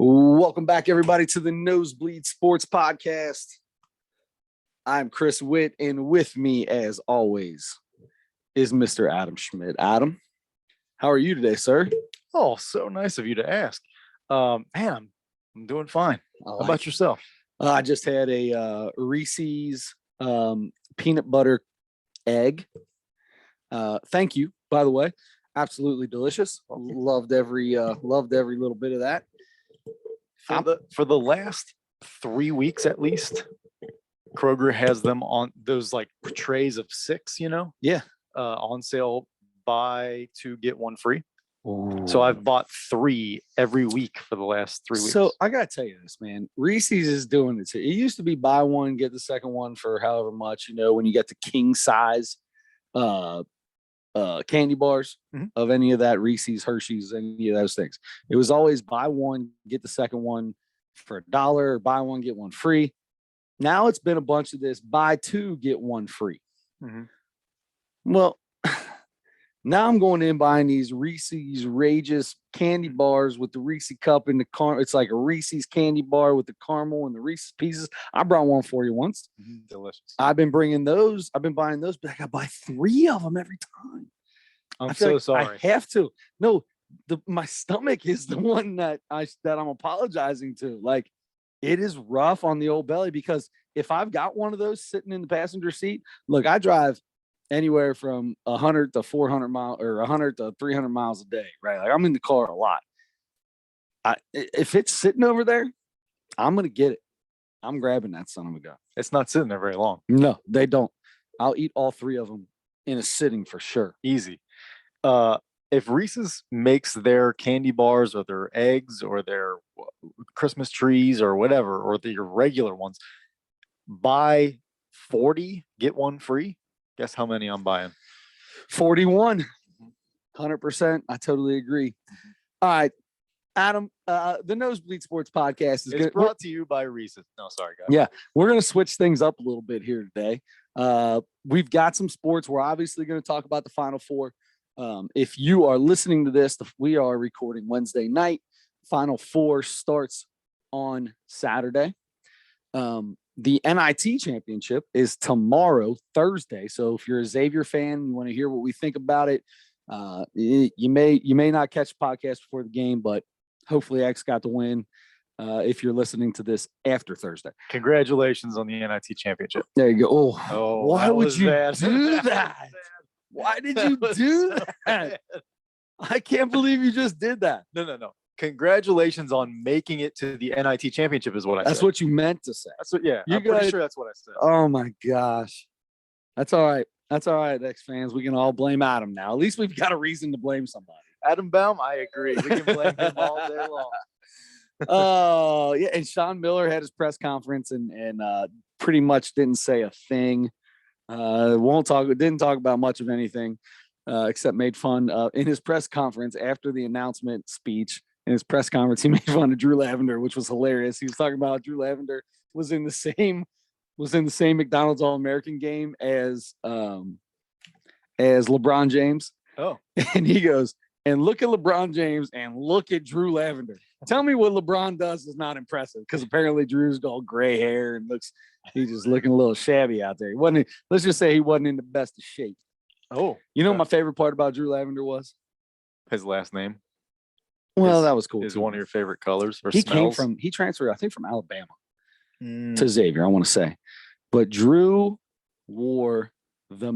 Welcome back, everybody, to the Nosebleed Sports Podcast. I'm Chris Witt, and with me, as always, is Mr. Adam Schmidt. Adam, how are you today, sir? Oh, so nice of you to ask. Man, I'm doing fine. How about yourself? I just had a Reese's peanut butter egg. Thank you, by the way. Absolutely delicious. Loved every little bit of that. For the last 3 weeks at least, Kroger has them on those like trays of 6, Yeah. On sale, buy 2 get 1 free. Ooh. So I've bought 3 every week for the last 3 weeks. So I gotta tell you this, man. Reese's is doing it too. It used to be buy one, get the second one for however much, when you get the king size candy bars of any of that, Reese's, Hershey's, any of those things. It was always buy one, get the second one for $1, or buy one, get one free. Now it's been a bunch of this buy 2, get 1 free. Well, now I'm going in buying these Reese's Rageous candy bars with the Reese cup and the it's like a Reese's candy bar with the caramel and the Reese's pieces. I brought one for you once. Delicious. I've been buying those, but I gotta buy 3 of them every time. I'm so sorry. I have to. No, my stomach is the one that I'm apologizing to. Like, it is rough on the old belly, because if I've got one of those sitting in the passenger seat, look, I drive anywhere from 100 to 400 miles or 100 to 300 miles a day, right? Like, I'm in the car a lot. If it's sitting over there, I'm going to get it. I'm grabbing that son of a gun. It's not sitting there very long. No, they don't. I'll eat all 3 of them in a sitting for sure. Easy. If Reese's makes their candy bars or their eggs or their Christmas trees or whatever, or your regular ones, buy 40, get 1 free. Guess how many I'm buying? 41. 100%. I totally agree. All right, Adam, the Nosebleed Sports Podcast is brought to you by Reese's. No, sorry, guys. Yeah, we're going to switch things up a little bit here today. We've got some sports. We're obviously going to talk about the Final Four. If you are listening to this, we are recording Wednesday night. Final Four starts on Saturday. The NIT championship is tomorrow, Thursday. So if you're a Xavier fan, you want to hear what we think about it. You may not catch the podcast before the game, but hopefully X got the win. If you're listening to this after Thursday, congratulations on the NIT championship. There you go. Oh, why would you bad. do that? Why did you do that? I can't believe you just did that. No. Congratulations on making it to the NIT championship is what I said. That's what you meant to say. That's what, yeah. I'm pretty sure that's what I said. Oh my gosh. That's all right. That's all right, X fans. We can all blame Adam now. At least we've got a reason to blame somebody. Adam Baum, I agree. We can blame him all day long. Oh, yeah. And Sean Miller had his press conference and pretty much didn't say a thing. Didn't talk about much of anything, except made fun in his press conference after the announcement speech. In his press conference, he made fun of Drew Lavender, which was hilarious. He was talking about Drew Lavender was in the same McDonald's All-American game as LeBron James. Oh, and he goes, and look at LeBron James and look at Drew Lavender. Tell me what LeBron does is not impressive, because apparently Drew's got gray hair and he's just looking a little shabby out there. Let's just say he wasn't in the best of shape. Oh, what my favorite part about Drew Lavender was? His last name. Well, that was cool. Is one of your favorite colors or he smells? He transferred, I think, from Alabama to Xavier, I want to say. But Drew wore the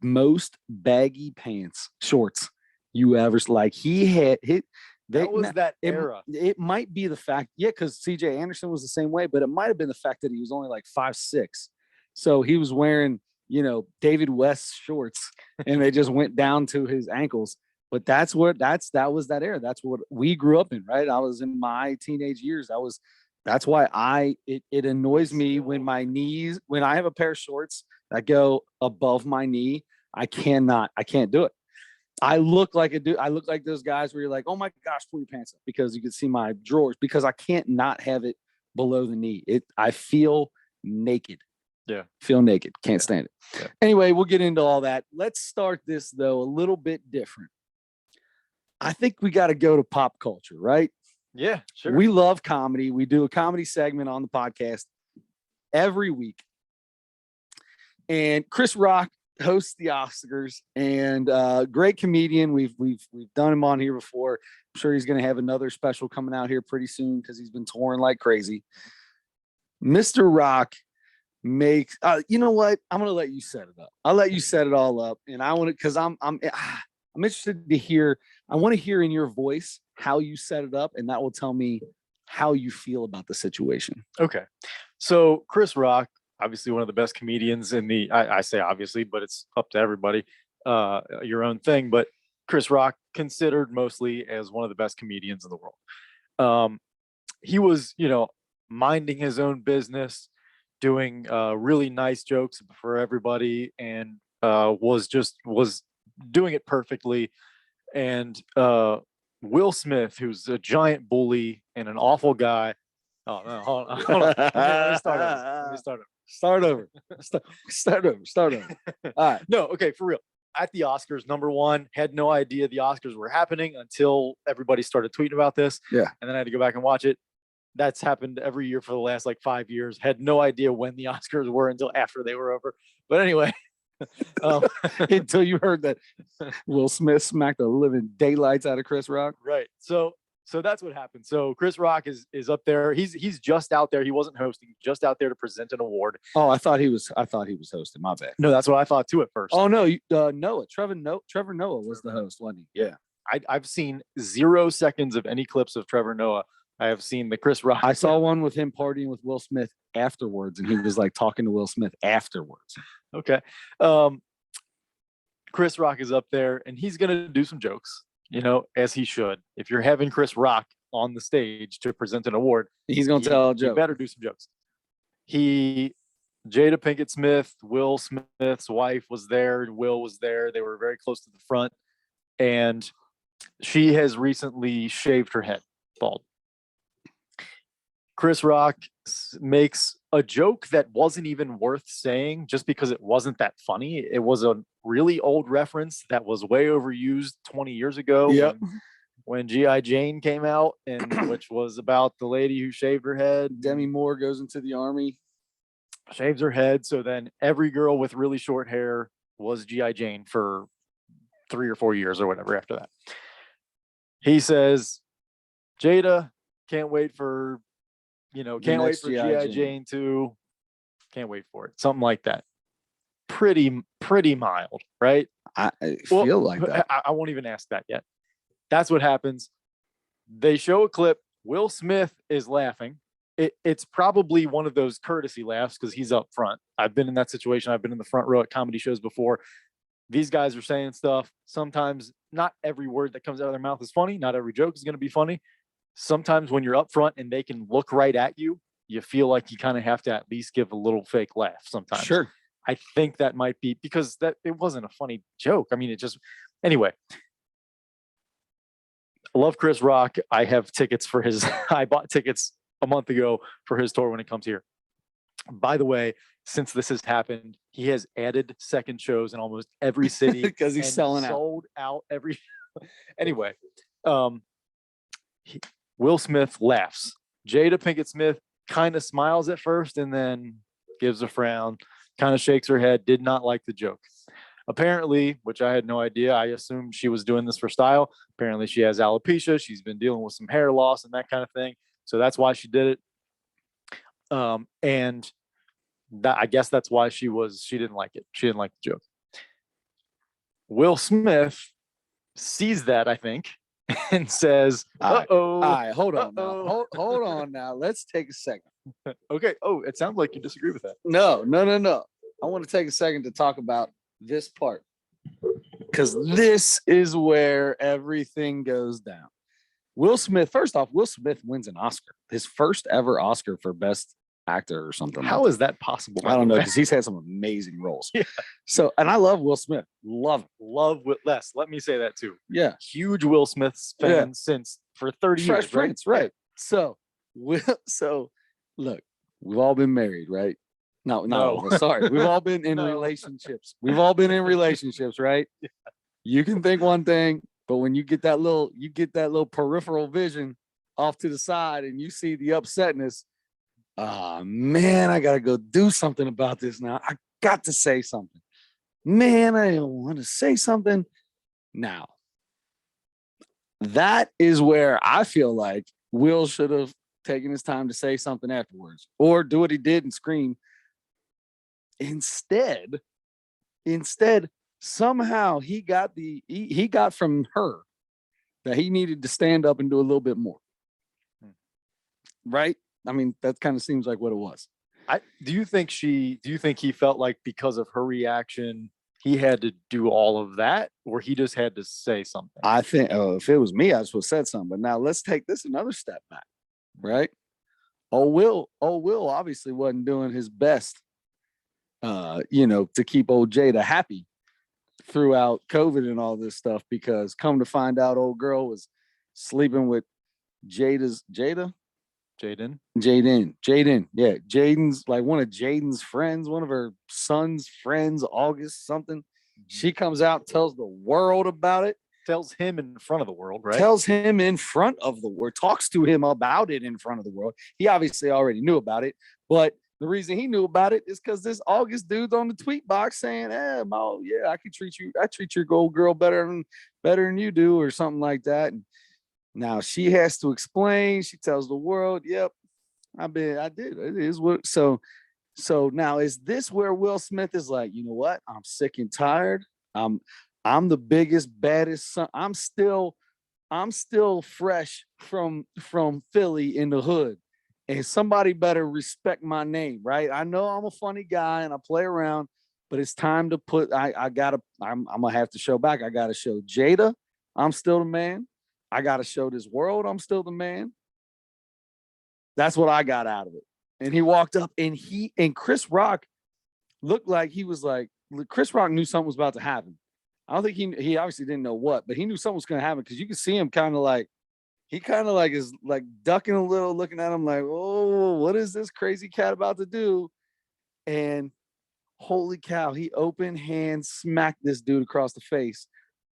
most baggy shorts you ever, like, he had hit. That was that era. It might be the fact, because CJ Anderson was the same way, but it might have been the fact that he was only like 5'6". So he was wearing, David West shorts, and they just went down to his ankles. But that was that era. That's what we grew up in, right? I was in my teenage years. That's why it annoys me when when I have a pair of shorts that go above my knee, I can't do it. I look like a dude. I look like those guys where you're like, oh my gosh, pull your pants up, because you can see my drawers, because I can't not have it below the knee. I feel naked. Yeah. Feel naked. Can't stand it. Yeah. Anyway, we'll get into all that. Let's start this, though, a little bit different. I think we got to go to pop culture, right? Yeah, sure. We love comedy. We do a comedy segment on the podcast every week. And Chris Rock hosts the Oscars, and great comedian. We've done him on here before. I'm sure he's going to have another special coming out here pretty soon because he's been touring like crazy. Mr. Rock makes you know what? I'm going to let you set it up. I'll let you set it all up, and I want to, because I'm interested to hear. I want to hear in your voice how you set it up, and that will tell me how you feel about the situation. Okay. So Chris Rock, obviously one of the best comedians in the, I say obviously, but it's up to everybody, your own thing. But Chris Rock considered mostly as one of the best comedians in the world. He was, minding his own business, doing really nice jokes for everybody, and was doing it perfectly. And Will Smith, who's a giant bully and an awful guy. Oh no, hold on. Let me start over. Start over. All right. No, okay, for real. At the Oscars, number one, had no idea the Oscars were happening until everybody started tweeting about this. Yeah. And then I had to go back and watch it. That's happened every year for the last 5 years. Had no idea when the Oscars were until after they were over. But anyway, until you heard that Will Smith smacked the living daylights out of Chris Rock. Right. So that's what happened. So Chris Rock is up there. He's just out there. He wasn't hosting, just out there to present an award. Oh, I thought he was hosting. My bad. No, that's what I thought too at first. Oh no, Noah. Trevor Noah was the host, wasn't he? Yeah. I've seen 0 seconds of any clips of Trevor Noah. I have seen the Chris Rock. I saw one with him partying with Will Smith afterwards, and he was talking to Will Smith afterwards. Okay. Chris Rock is up there, and he's gonna do some jokes, as he should. If you're having Chris Rock on the stage to present an award, he's gonna tell a joke. You better do some jokes. Jada Pinkett Smith, Will Smith's wife, was there. Will was there. They were very close to the front, and she has recently shaved her head bald. Chris Rock makes a joke that wasn't even worth saying just because it wasn't that funny. It was a really old reference that was way overused 20 years ago. Yep. When G.I. Jane came out, and which was about the lady who shaved her head. Demi Moore goes into the army, shaves her head. So then every girl with really short hair was G.I. Jane for 3 or 4 years or whatever after that. He says, Jada, can't wait for G.I. Jane 2. Can't wait for it. Something like that. Pretty mild, right? I feel like that. I won't even ask that yet. That's what happens. They show a clip. Will Smith is laughing. It's probably one of those courtesy laughs because he's up front. I've been in that situation. I've been in the front row at comedy shows before. These guys are saying stuff. Sometimes not every word that comes out of their mouth is funny. Not every joke is going to be funny. Sometimes when you're up front and they can look right at you, you feel like you kind of have to at least give a little fake laugh sometimes. Sure. I think that might be because it wasn't a funny joke. I mean, anyway. I love Chris Rock. I have tickets for I bought tickets a month ago for his tour when it comes here. By the way, since this has happened, he has added second shows in almost every city because he's sold out every. Anyway, Will Smith laughs. Jada Pinkett Smith kind of smiles at first and then gives a frown, kind of shakes her head, did not like the joke. Apparently, which I had no idea, I assumed she was doing this for style. Apparently, she has alopecia. She's been dealing with some hair loss and that kind of thing. So that's why she did it. And I guess that's why she didn't like it. She didn't like the joke. Will Smith sees that, I think, and says, All right, hold on now. Hold on now. Let's take a second. Okay. Oh, it sounds like you disagree with that. No. I want to take a second to talk about this part because this is where everything goes down. Will Smith, first off, Will Smith wins an Oscar, his first ever Oscar for Best Actor or something. How is that possible? I don't know, because he's had some amazing roles. Yeah. So, and I love Will Smith. Love him. Love Les. Let me say that too. Yeah. Huge Will Smith fan since for 30 years. Fresh Prince, right? So look, we've all been married, right? No. Sorry. We've all been in relationships. We've all been in relationships, right? Yeah. You can think one thing, but when you get that little peripheral vision, off to the side and you see the upsetness. Ah, man, I gotta go do something about this now. I got to say something. Man, I don't want to say something. Now, that is where I feel like Will should have taken his time to say something afterwards or do what he did and scream. Instead, somehow he got from her that he needed to stand up and do a little bit more. Right? I mean, that kind of seems like what it was. Do you think he felt like because of her reaction, he had to do all of that, or he just had to say something? I think if it was me, I just would have said something. But now let's take this another step back, right? Will obviously wasn't doing his best, to keep old Jada happy throughout COVID and all this stuff, because come to find out, old girl was sleeping with Jaden. Yeah. Jaden's like one of Jaden's friends, one of her son's friends, August something. She comes out, tells the world about it. Tells him in front of the world, right? Tells him in front of the world, talks to him about it in front of the world. He obviously already knew about it, but the reason he knew about it is because this August dude's on the tweet box saying, Mo, yeah, I treat your gold girl better than you do, or something like that. And now she has to explain. She tells the world, yep, I did. It is what. So now is this where Will Smith is like, you know what? I'm sick and tired. I'm the biggest, baddest son. I'm still fresh from Philly in the hood. And somebody better respect my name, right? I know I'm a funny guy and I play around, but it's time to put I'm gonna have to show back. I gotta show Jada I'm still the man. I gotta show this world I'm still the man. That's what I got out of it. And he walked up and Chris Rock looked like Chris Rock knew something was about to happen. I don't think he obviously didn't know what, but he knew something was going to happen because you could see him kind of like is like ducking a little, looking at him like, oh, what is this crazy cat about to do? And holy cow, he open hand smacked this dude across the face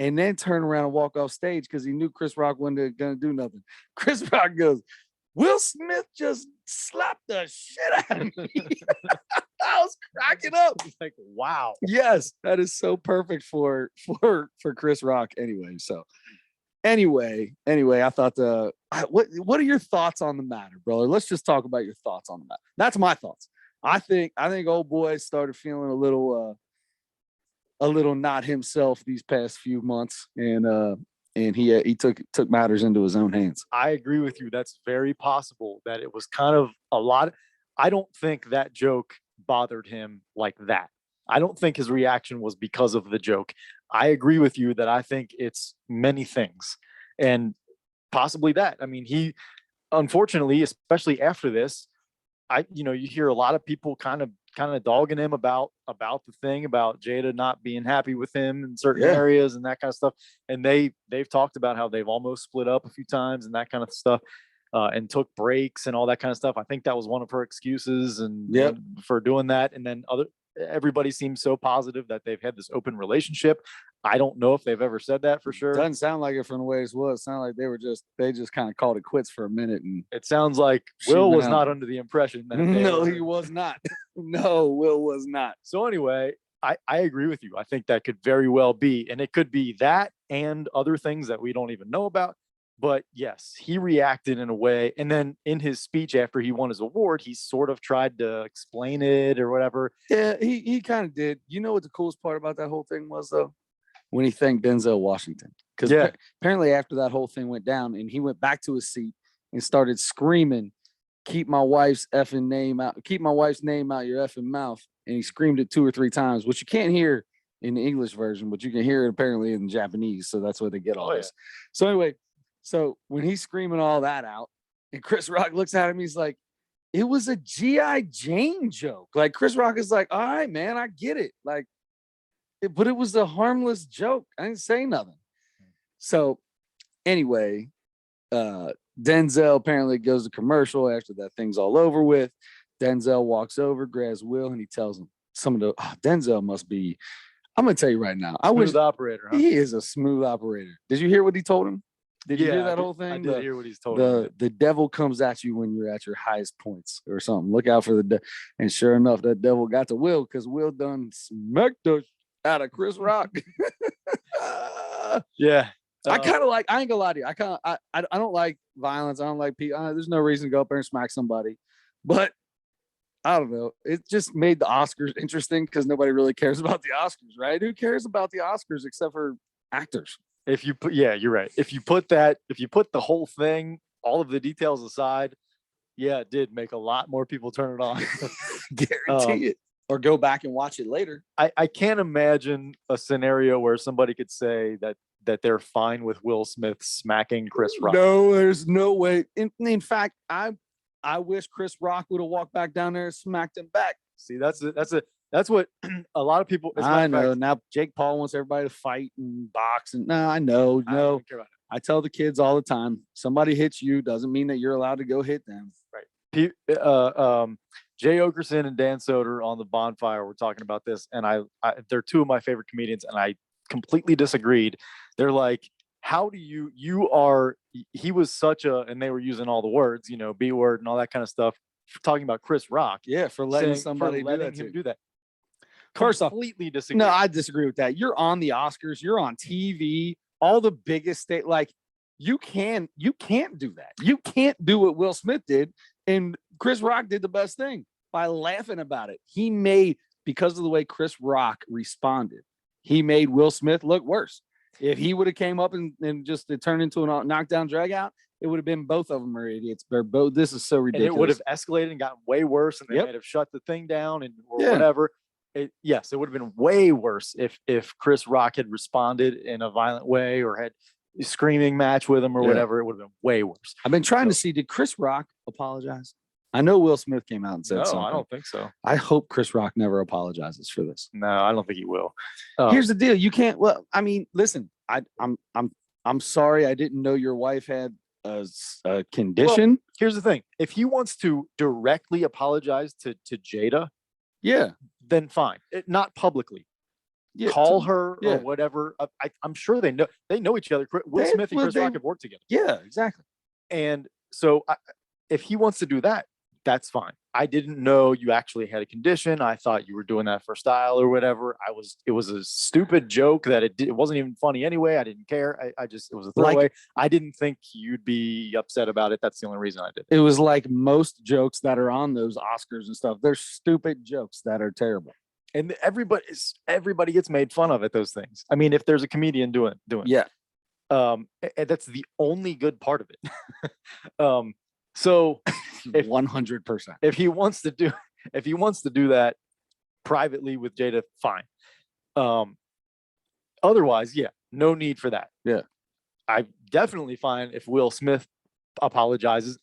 and then turned around and walked off stage because he knew Chris Rock wasn't going to do nothing. Chris Rock goes, Will Smith just slapped the shit out of me. I was cracking up. Like, wow. Yes, that is so perfect for Chris Rock. Anyway, I thought what are your thoughts on the matter, brother? Let's just talk about your thoughts on the matter. That's my thoughts. I think old boy started feeling a little not himself these past few months, and he took matters into his own hands. I agree with you. That's very possible that it was kind of a lot. I don't think that joke bothered him like that. I don't think his reaction was because of the joke. I agree with you that I think it's many things, and possibly that. I mean, he, unfortunately, especially after this, you hear a lot of people kind of dogging him about the thing about Jada not being happy with him in certain areas and that kind of stuff. And they've talked about how they've almost split up a few times and that kind of stuff, and took breaks and all that kind of stuff. I think that was one of her excuses for doing that. And then everybody seems so positive that they've had this open relationship. I don't know if they've ever said that for sure. Doesn't sound like it from the way it was. It sounded like they just kind of called it quits for a minute. And it sounds like Will was not under the impression that he was not. No, Will was not. So anyway, I agree with you. I think that could very well be, and it could be that and other things that we don't even know about. But yes, he reacted in a way. And then in his speech after he won his award, he sort of tried to explain it or whatever. Yeah, he kind of did. You know what the coolest part about that whole thing was, though? When he thanked Denzel Washington. Because apparently after that whole thing went down and he went back to his seat and started screaming, keep my wife's name out your effing mouth. And he screamed it 2 or 3 times, which you can't hear in the English version, but you can hear it apparently in Japanese. So that's where they get all this. So anyway, when he's screaming all that out and Chris Rock looks at him, he's like, it was a G.I. Jane joke. Like Chris Rock is like, all right, man, I get it. Like, but it was a harmless joke. I didn't say nothing. So anyway, Denzel apparently goes to commercial after that thing's all over with. Denzel walks over, grabs Will, and he tells him Denzel must be, I'm going to tell you right now. Smooth operator. Huh? He is a smooth operator. Did you hear what he told him? Did you Yeah, hear I that did- whole thing? I did hear what he's told him. The devil comes at you when you're at your highest points or something. Look out for and sure enough, that devil got to Will because Will done smacked the out of Chris Rock. Yeah. I kind of like. I ain't gonna lie to you. I don't like violence. I don't like people. There's no reason to go up there and smack somebody, but I don't know. It just made the Oscars interesting because nobody really cares about the Oscars, right? Who cares about the Oscars except for actors? If you put, yeah, you're right. If you put the whole thing, all of the details aside, yeah, it did make a lot more people turn it on. Guarantee it. Or go back and watch it later. I can't imagine a scenario where somebody could say that they're fine with Will Smith smacking Chris Rock. No, there's no way. In fact, I wish Chris Rock would have walked back down there and smacked him back. See, that's what a lot of people. I know. Now Jake Paul wants everybody to fight and box, and no, I know. I No, don't care about it. I tell the kids all the time: somebody hits you doesn't mean that you're allowed to go hit them. Right. Jay Okerson and Dan Soder on the Bonfire were talking about this, and they're two of my favorite comedians, and I completely disagreed. They're like, how do he was such a, and they were using all the words, B word and all that kind of stuff, talking about Chris Rock. Yeah, for letting saying, somebody for letting do that. him do that. First off, Completely disagree. no, I disagree with that. You're on the Oscars, you're on TV, all the biggest state. Like you can't do that. You can't do what Will Smith did, and Chris Rock did the best thing by laughing about it. He made, because of the way Chris Rock responded, he made Will Smith look worse. If he would have came up and just it turned into a knockdown drag out, it would have been both of them are idiots. They're both. This is so ridiculous. And it would have escalated and gotten way worse, and they might have shut the thing down or whatever. Yes, it would have been way worse if Chris Rock had responded in a violent way or had a screaming match with him or whatever. It would have been way worse. I've been trying to see, did Chris Rock apologize? I know Will Smith came out and said something. No, I don't think so. I hope Chris Rock never apologizes for this. No, I don't think he will. Here's the deal. You can't. Well, I mean, listen. I'm sorry. I didn't know your wife had a condition. Well, here's the thing. If he wants to directly apologize to Jada, then fine. Not publicly. Call her or whatever. I'm sure they know each other. Will Smith and Chris Rock have worked together. Yeah, exactly. And so if he wants to do that, that's fine. I didn't know you actually had a condition. I thought you were doing that for style or whatever. It was a stupid joke that it wasn't even funny anyway. I didn't care. It was a throwaway. I didn't think you'd be upset about it. That's the only reason I did. It was like most jokes that are on those Oscars and stuff. They're stupid jokes that are terrible. And everybody gets made fun of at those things. I mean, if there's a comedian doing it. That's the only good part of it. So 100%. If he wants to do that privately with Jada, fine. Otherwise, no need for that. Yeah. I definitely fine if Will Smith apologizes.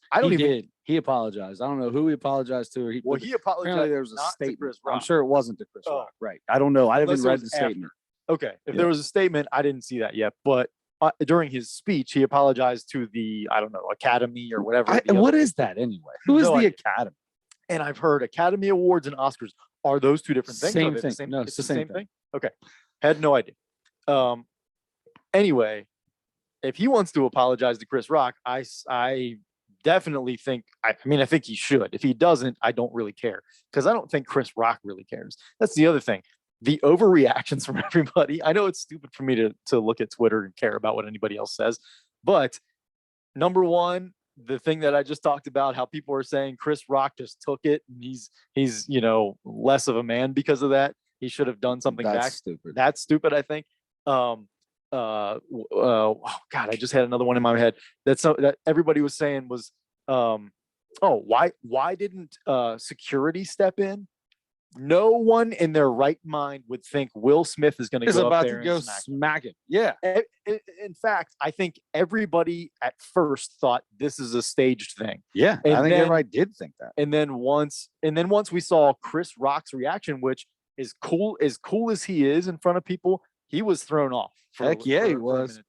He apologized. I don't know who he apologized to. He apologized. There was a statement. Chris Rock. I'm sure it wasn't to Chris Rock. Right. I don't know. I haven't read the statement. Okay. If there was a statement, I didn't see that yet. But during his speech, he apologized to the, I don't know, Academy or whatever. What is that anyway? Who is the Academy? And I've heard Academy Awards and Oscars are those two different things. Same thing. No, it's the same thing. Okay. Had no idea. Anyway, if he wants to apologize to Chris Rock, I definitely think, I think he should. If he doesn't, I don't really care because I don't think Chris Rock really cares. That's the other thing. The overreactions from everybody. I know it's stupid for me to look at Twitter and care about what anybody else says, but number one, the thing that I just talked about, how people are saying Chris Rock just took it and he's less of a man because of that. He should have done something back. Stupid. That's stupid, I think. Oh God, I just had another one in my head that everybody was saying was, why didn't security step in? No one in their right mind would think Will Smith is going to go up there and smack him. Yeah. In fact, I think everybody at first thought this is a staged thing. Yeah, I think everybody did think that. And then once we saw Chris Rock's reaction, which is cool as he is in front of people, he was thrown off. He was.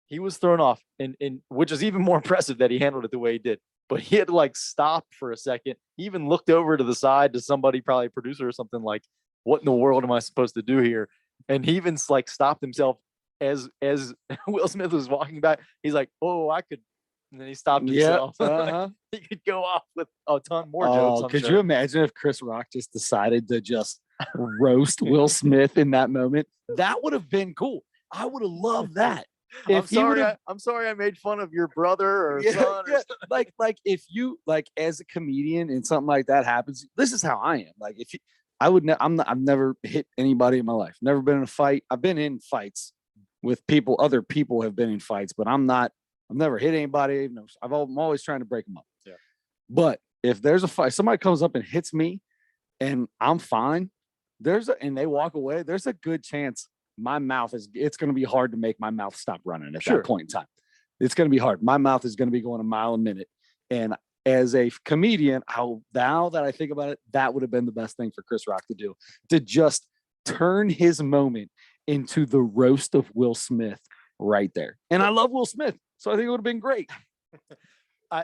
He was thrown off, and which is even more impressive that he handled it the way he did. But he had to stop for a second. He even looked over to the side to somebody, probably a producer or something, like, what in the world am I supposed to do here? And he even stopped himself as Will Smith was walking back, he's like, "Oh, I could," and then he stopped Yep. himself. Uh-huh. He could go off with a ton more jokes. Oh, I'm could sure. you imagine if Chris Rock just decided to just roast Will Smith in that moment? That would have been cool. I would have loved that. If he would have, I'm sorry I made fun of your brother or yeah, son. Or yeah. Like if you like as a comedian and something like that happens, this is how I am. Like if you, I would, I've never hit anybody in my life. Never been in a fight. I've been in fights with people. Other people have been in fights, but I'm not. I've never hit anybody. No, I'm always trying to break them up. Yeah. But if there's a fight, somebody comes up and hits me, and I'm fine. And they walk away. There's a good chance my mouth is. It's going to be hard to make my mouth stop running at Sure. that point in time. It's going to be hard. My mouth is going to be going a mile a minute. And as a comedian, now that I think about it, that would have been the best thing for Chris Rock to do, to just turn his moment into the roast of Will Smith right there. And I love Will Smith, so I think it would have been great. I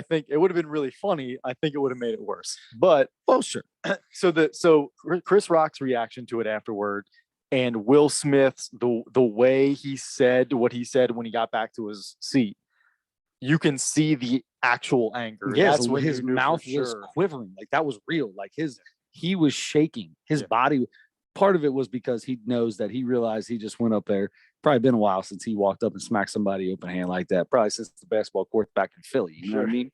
think it would have been really funny. I think it would have made it worse. But Oh, sure. so Chris Rock's reaction to it afterward, and Will Smith's the way he said what he said when he got back to his seat, you can see the actual anger. Yes, That's when his you knew mouth for was sure. quivering. Like that was real. Like he was shaking. His Yeah. body. Part of it was because he knows that he realized he just went up there. Probably been a while since he walked up and smacked somebody open hand like that. Probably since the basketball court back in Philly. You know what I mean?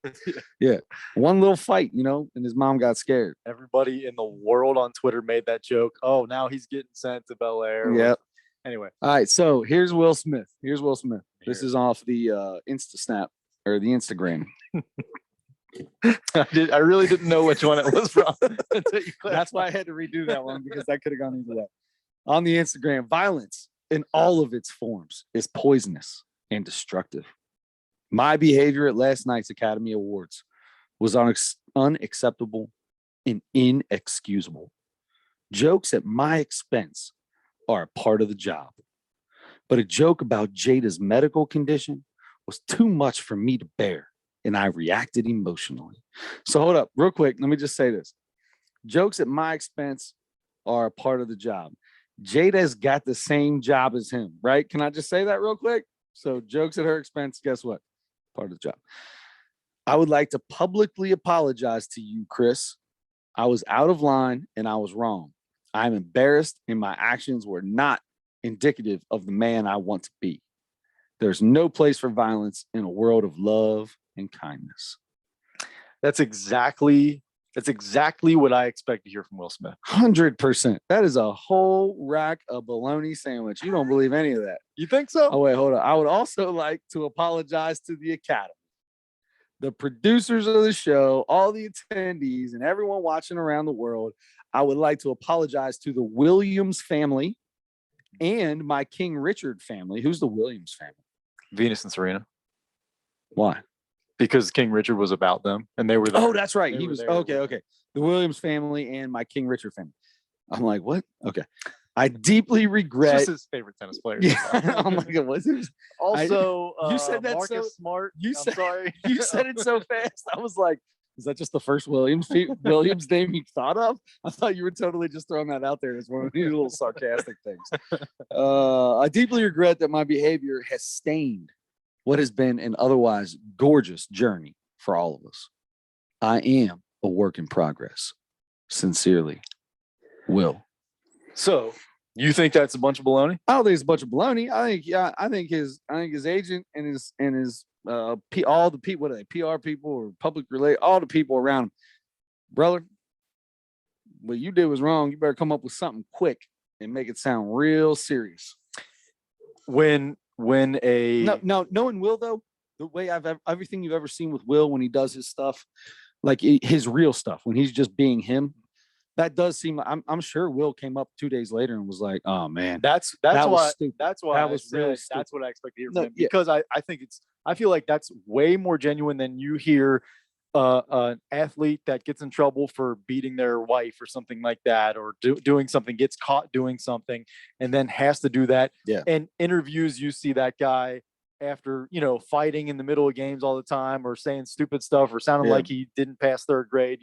Yeah. One little fight, and his mom got scared. Everybody in the world on Twitter made that joke. Oh, now he's getting sent to Bel Air. Yep. Anyway. All right. So here's Will Smith. This Here. is off the Insta Snap or the Instagram. I really didn't know which one it was from. That's why I had to redo that one, because that could have gone either way. On the Instagram, violence in all of its forms is poisonous and destructive. My behavior at last night's Academy Awards was unacceptable and inexcusable. Jokes at my expense are a part of the job. But a joke about Jada's medical condition was too much for me to bear, and I reacted emotionally. So hold up, real quick. Let me just say this. Jokes at my expense are a part of the job. Jada's got the same job as him, right? Can I just say that real quick? So jokes at her expense, guess what? Part of the job. I would like to publicly apologize to you, Chris. I was out of line and I was wrong. I'm embarrassed and my actions were not indicative of the man I want to be. There's no place for violence in a world of love and kindness. That's exactly what I expect to hear from Will Smith. 100%. That is a whole rack of bologna sandwich. You don't believe any of that. You think so? Oh, wait, hold on. I would also like to apologize to the Academy, the producers of the show, all the attendees, and everyone watching around the world. I would like to apologize to the Williams family and my King Richard family. Who's the Williams family? Venus and Serena. Why? Because King Richard was about them and they were there. Oh, that's right. They He were was there okay. with Okay. The Williams family and my King Richard family. I'm like, what? Okay. I deeply It's regret. just his favorite tennis player. Yeah. I'm like, what? Also, you said that Marcus so- Smart. you I'm said- sorry. You said it so fast. I was like, is that just the first Williams name you thought of? I thought you were totally just throwing that out there as one of these little sarcastic things. I deeply regret that my behavior has stained what has been an otherwise gorgeous journey for all of us. I am a work in progress. Sincerely, Will. So you think that's a bunch of baloney? I don't think it's a bunch of baloney. I think his agent and his all the people, what are they, PR people or public relate, all the people around him. Brother, what you did was wrong. You better come up with something quick and make it sound real serious. When a No, knowing Will though, the way everything you've ever seen with Will when he does his stuff, like his real stuff, when he's just being him, that does seem. I'm sure Will came up 2 days later and was like, "Oh man, that's that was why stupid. That's why That I was said really that's stupid." what I expect to hear No, from him, yeah. because I feel like that's way more genuine than you hear an athlete that gets in trouble for beating their wife or something like that, or doing something, gets caught doing something, and then has to do that. Yeah. And interviews, you see that guy after, fighting in the middle of games all the time, or saying stupid stuff, or sounding Yeah. like he didn't pass third grade.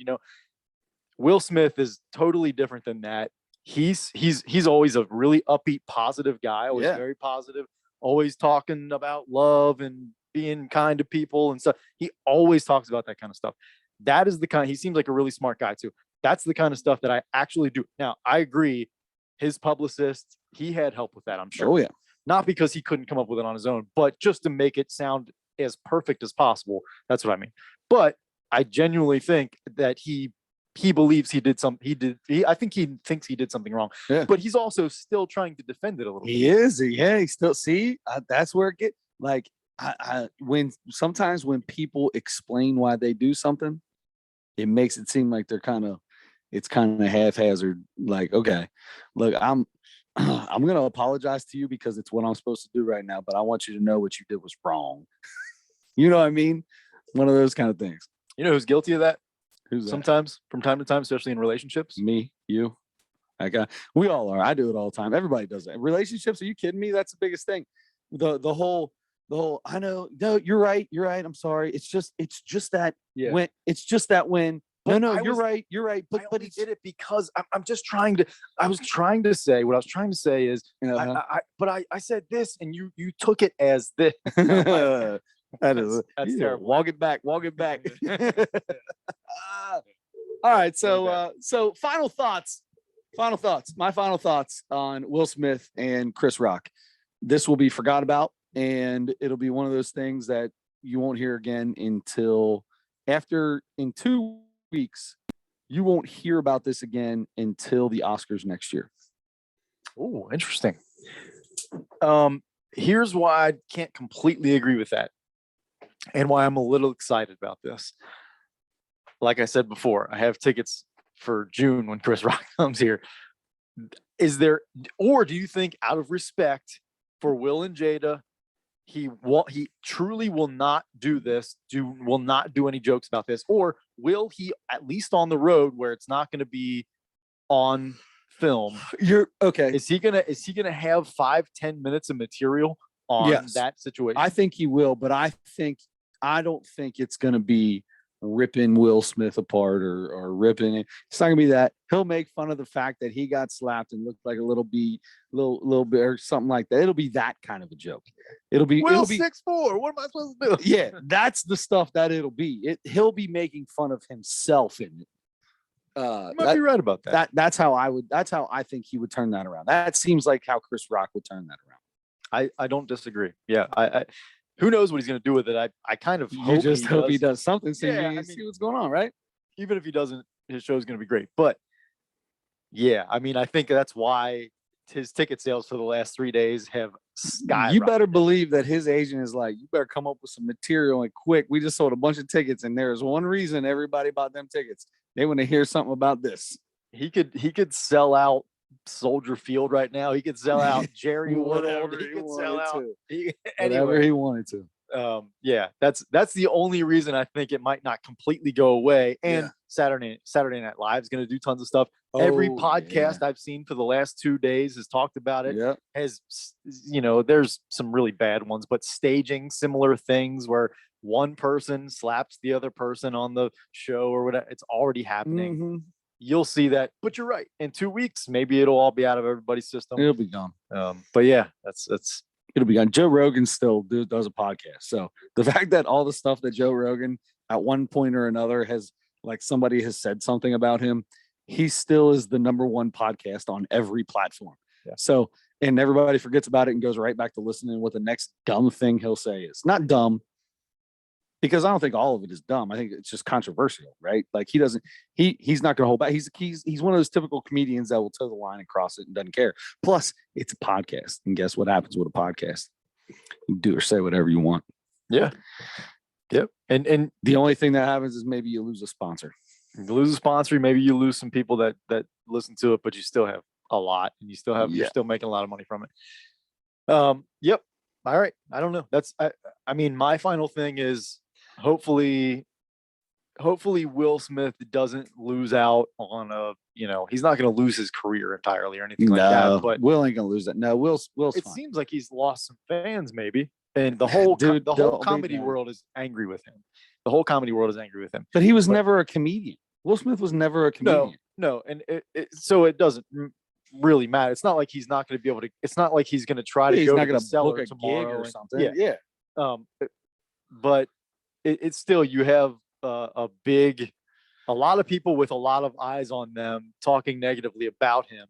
Will Smith is totally different than that. he's always a really upbeat, positive guy, always Yeah. very positive, always talking about love and being kind to people and stuff. He always talks about that kind of stuff. That is the kind, he seems like a really smart guy too. That's the kind of stuff that I actually do. Now, I agree, his publicist, he had help with that, I'm sure. Oh yeah. Not because he couldn't come up with it on his own, but just to make it sound as perfect as possible. That's what I mean. But I genuinely think that he believes he did some, I think he thinks he did something wrong, Yeah. but he's also still trying to defend it a little He bit. is. Yeah. He still see. That's where it get like. When sometimes when people explain why they do something, it makes it seem like it's kind of haphazard. Like, okay, look, I'm gonna apologize to you because it's what I'm supposed to do right now, but I want you to know what you did was wrong. You know what I mean? One of those kind of things. You know who's guilty of that? Who's that? Sometimes, from time to time, especially in relationships? Me, you, we all are. I do it all the time. Everybody does that. Relationships, are you kidding me? That's the biggest thing. The whole I know, no, you're right. I'm sorry. It's just that when But no, I you're was- right. But But he it's did it because I'm just trying to. I was trying to say what I was trying to say is. I said this, and you took it as this. that is That's yeah, terrible. Walk it back. All right. So final thoughts. My final thoughts on Will Smith and Chris Rock. This will be forgot about, and it'll be one of those things that you won't hear again until in 2 weeks. You won't hear about this again until the Oscars next year. Oh, interesting. Here's why I can't completely agree with that, and why I'm a little excited about this. Like I said before, I have tickets for June when Chris Rock comes here. Is there, or do you think, out of respect for Will and Jada, he truly will not do this, will not do any jokes about this, or will he, at least on the road where it's not going to be on film, You're okay. is he gonna have 5-10 minutes of material on that situation? I think he will, but I don't think it's going to be ripping Will Smith apart or ripping it. It's not gonna be that. He'll make fun of the fact that he got slapped and looked like a little bit or something like that. It'll be that kind of a joke. It'll be 6'4". What am I supposed to do? Yeah, that's the stuff that it'll be. He'll be making fun of himself in it. You might be right about that. That's how I think he would turn that around. That seems like how Chris Rock would turn that around. I don't disagree. Yeah, I who knows what he's going to do with it? I kind of hope he does something so Yeah, you see what's going on, right? Even if he doesn't, his show's going to be great. But yeah, I mean, I think that's why his ticket sales for the last 3 days have skyrocketed. You better believe that his agent is like, you better come up with some material and quick. We just sold a bunch of tickets, and there's one reason everybody bought them tickets. They want to hear something about this. He could sell out Soldier Field right now. He could sell out Jerry World. He could sell out whatever he wanted to. Yeah, that's the only reason I think it might not completely go away. And Saturday Night Live is going to do tons of stuff. Every podcast I've seen for the last 2 days has talked about it. Yeah. There's some really bad ones, but staging similar things where one person slaps the other person on the show or whatever. It's already happening. Mm-hmm. You'll see that, but you're right. In 2 weeks, maybe it'll all be out of everybody's system. It'll be gone. But yeah, that's it'll be gone. Joe Rogan still does a podcast. So the fact that all the stuff that Joe Rogan at one point or another has, like, somebody has said something about him, he still is the number one podcast on every platform. Yeah. So, and everybody forgets about it and goes right back to listening what the next dumb thing he'll say is. Not dumb, because I don't think all of it is dumb. I think it's just controversial, right? Like, he's not going to hold back. He's one of those typical comedians that will toe the line and cross it and doesn't care. Plus, it's a podcast, and guess what happens with a podcast? You do or say whatever you want. Yeah. Yep. And the only thing that happens is maybe you lose a sponsor. You lose a sponsor, maybe you lose some people that listen to it, but you still have a lot, and you're still making a lot of money from it. Yep. All right. I don't know. I mean, my final thing is hopefully Will Smith doesn't lose out on he's not going to lose his career entirely or anything like that. But Will ain't going to lose that. No, Will's it fine. Seems like he's lost some fans, maybe, and the whole comedy world is angry with him. The whole comedy world is angry with him. But he was never a comedian. Will Smith was never a comedian. No, and so it doesn't. really matter. It's not like he's not going to be able to. It's not like he's going to try to He's go not to the going to book cellar a tomorrow gig or and- something. Yeah. Yeah. But it's still, you have a lot of people with a lot of eyes on them talking negatively about him.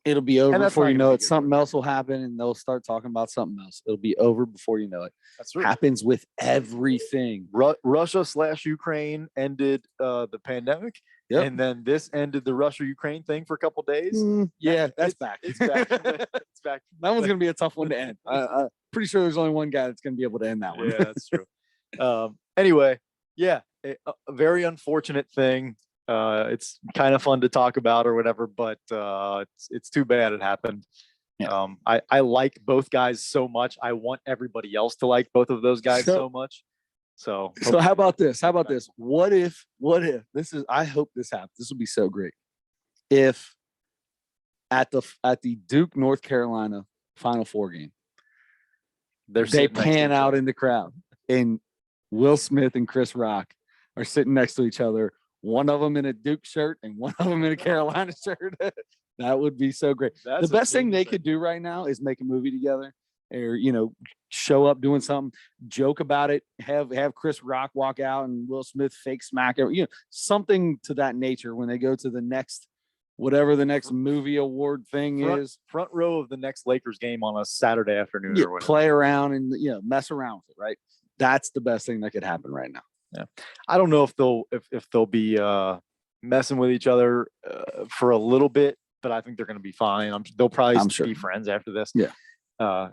It'll be over that's before not you gonna know be it. good for Something him. else will happen and they'll start talking about something else. It'll be over before you know it. That's right. Happens with everything. Russia/Ukraine ended the pandemic. Yep. And then this ended the Russia-Ukraine thing for a couple days. Yeah, that's back. It's back. It's back. That one's going to be a tough one to end. Pretty sure there's only one guy that's going to be able to end that one. Yeah, that's true. Anyway, yeah, a very unfortunate thing. It's kind of fun to talk about or whatever, but it's too bad it happened. Yeah. I like both guys so much. I want everybody else to like both of those guys so much. So how about this? How about this? What if this is, I hope this happens. This would be so great. If at the Duke, North Carolina Final Four game, they pan out in the crowd and Will Smith and Chris Rock are sitting next to each other. One of them in a Duke shirt and one of them in a Carolina shirt. That would be so great. The best thing they could do right now is make a movie together, or show up doing something, joke about it, have Chris Rock walk out and Will Smith fake smack it, something to that nature when they go to the next, whatever the next movie award thing is. Front row of the next Lakers game on a Saturday afternoon or whatever. Play around and mess around with it, right? That's the best thing that could happen right now. Yeah, I don't know if they'll be messing with each other for a little bit, but I think they're going to be fine. They'll probably be friends after this. Yeah,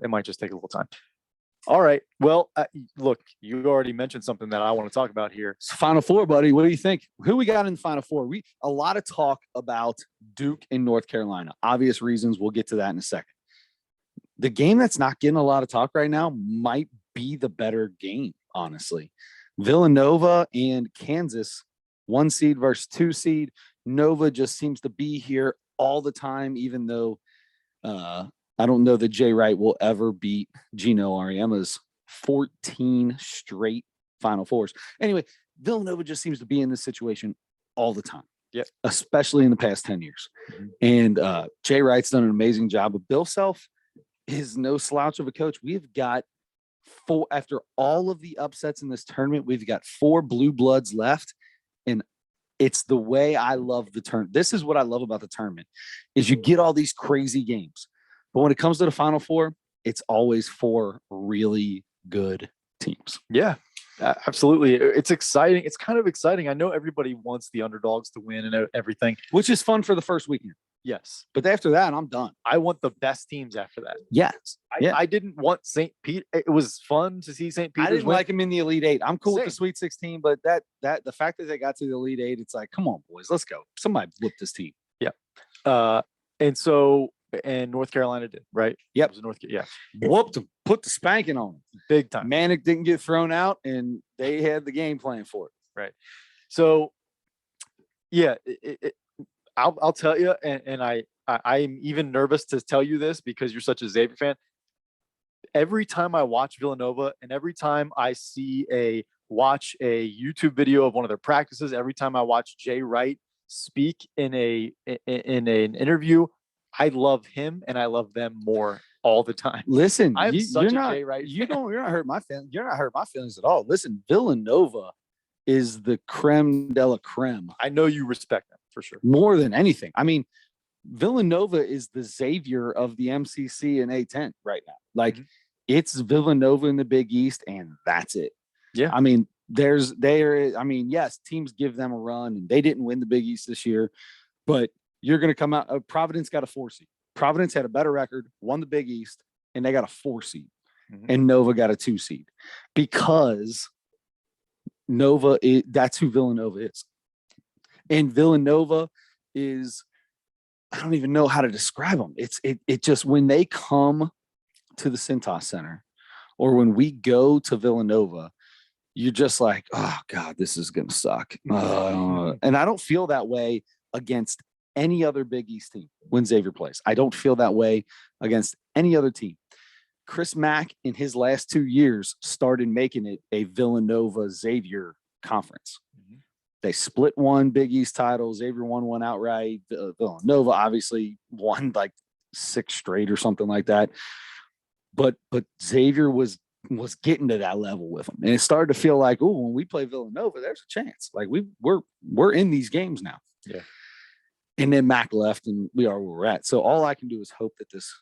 it might just take a little time. All right. Well, look, you already mentioned something that I want to talk about here. Final Four, buddy. What do you think? Who we got in the Final Four? A lot of talk about Duke and North Carolina. Obvious reasons. We'll get to that in a second. The game that's not getting a lot of talk right now might be the better game, honestly. Villanova and Kansas, 1 seed versus 2 seed. Nova just seems to be here all the time, even though I don't know that Jay Wright will ever beat Gino Ariema's 14 straight Final Fours. Anyway, Villanova just seems to be in this situation all the time. Yep. Especially in the past 10 years. Mm-hmm. And Jay Wright's done an amazing job. But Bill Self is no slouch of a coach. We've got after all of the upsets in this tournament, we've got 4 blue bloods left. And it's the way I love the tournament. This is what I love about the tournament is you get all these crazy games. But when it comes to the Final Four, it's always 4 really good teams. Yeah, absolutely. It's exciting. It's kind of exciting. I know everybody wants the underdogs to win and everything, which is fun for the first weekend. Yes. But after that, I'm done. I want the best teams after that. Yes. I didn't want St. Pete. It was fun to see St. Peter's. I didn't like him in the Elite Eight. I'm cool with the Sweet 16, but that the fact that they got to the Elite Eight, it's like, come on, boys, let's go. Somebody whip this team. Yeah. And North Carolina did, right? Yep. It was yeah. Whooped them, put the spanking on them. Big time. Manic didn't get thrown out, and they had the game plan for it. Right. So, yeah, I'll tell you, and I'm even nervous to tell you this because you're such a Xavier fan. Every time I watch Villanova and every time I watch a YouTube video of one of their practices, every time I watch Jay Wright speak in an interview, I love him and I love them more all the time. Listen, you're not hurting my feelings. You're not hurting my feelings at all. Listen, Villanova is the creme de la creme. I know you respect them for sure. More than anything. I mean, Villanova is the Xavier of the MCC and A10 right now. Like, it's Villanova in the Big East, and that's it. Yeah. I mean, yes, teams give them a run, and they didn't win the Big East this year, but you're going to come out. Providence got a 4 seed. Providence had a better record, won the Big East, and they got a 4 seed. And Nova got a 2 seed because that's who Villanova is. And Villanova is, I don't even know how to describe them. It just, when they come to the Cintas Center or when we go to Villanova, you're just like, oh God, this is going to suck. And I don't feel that way against any other Big East team when Xavier plays. I don't feel that way against any other team. Chris Mack in his last 2 years started making it a Villanova Xavier conference. They split one Big East title. Xavier won one outright. Villanova obviously won like 6 straight or something like that. But Xavier was getting to that level with them, and it started to feel like, oh, when we play Villanova, there's a chance. Like we're in these games now. Yeah. And then Mac left, and we are where we're at. So all I can do is hope that this.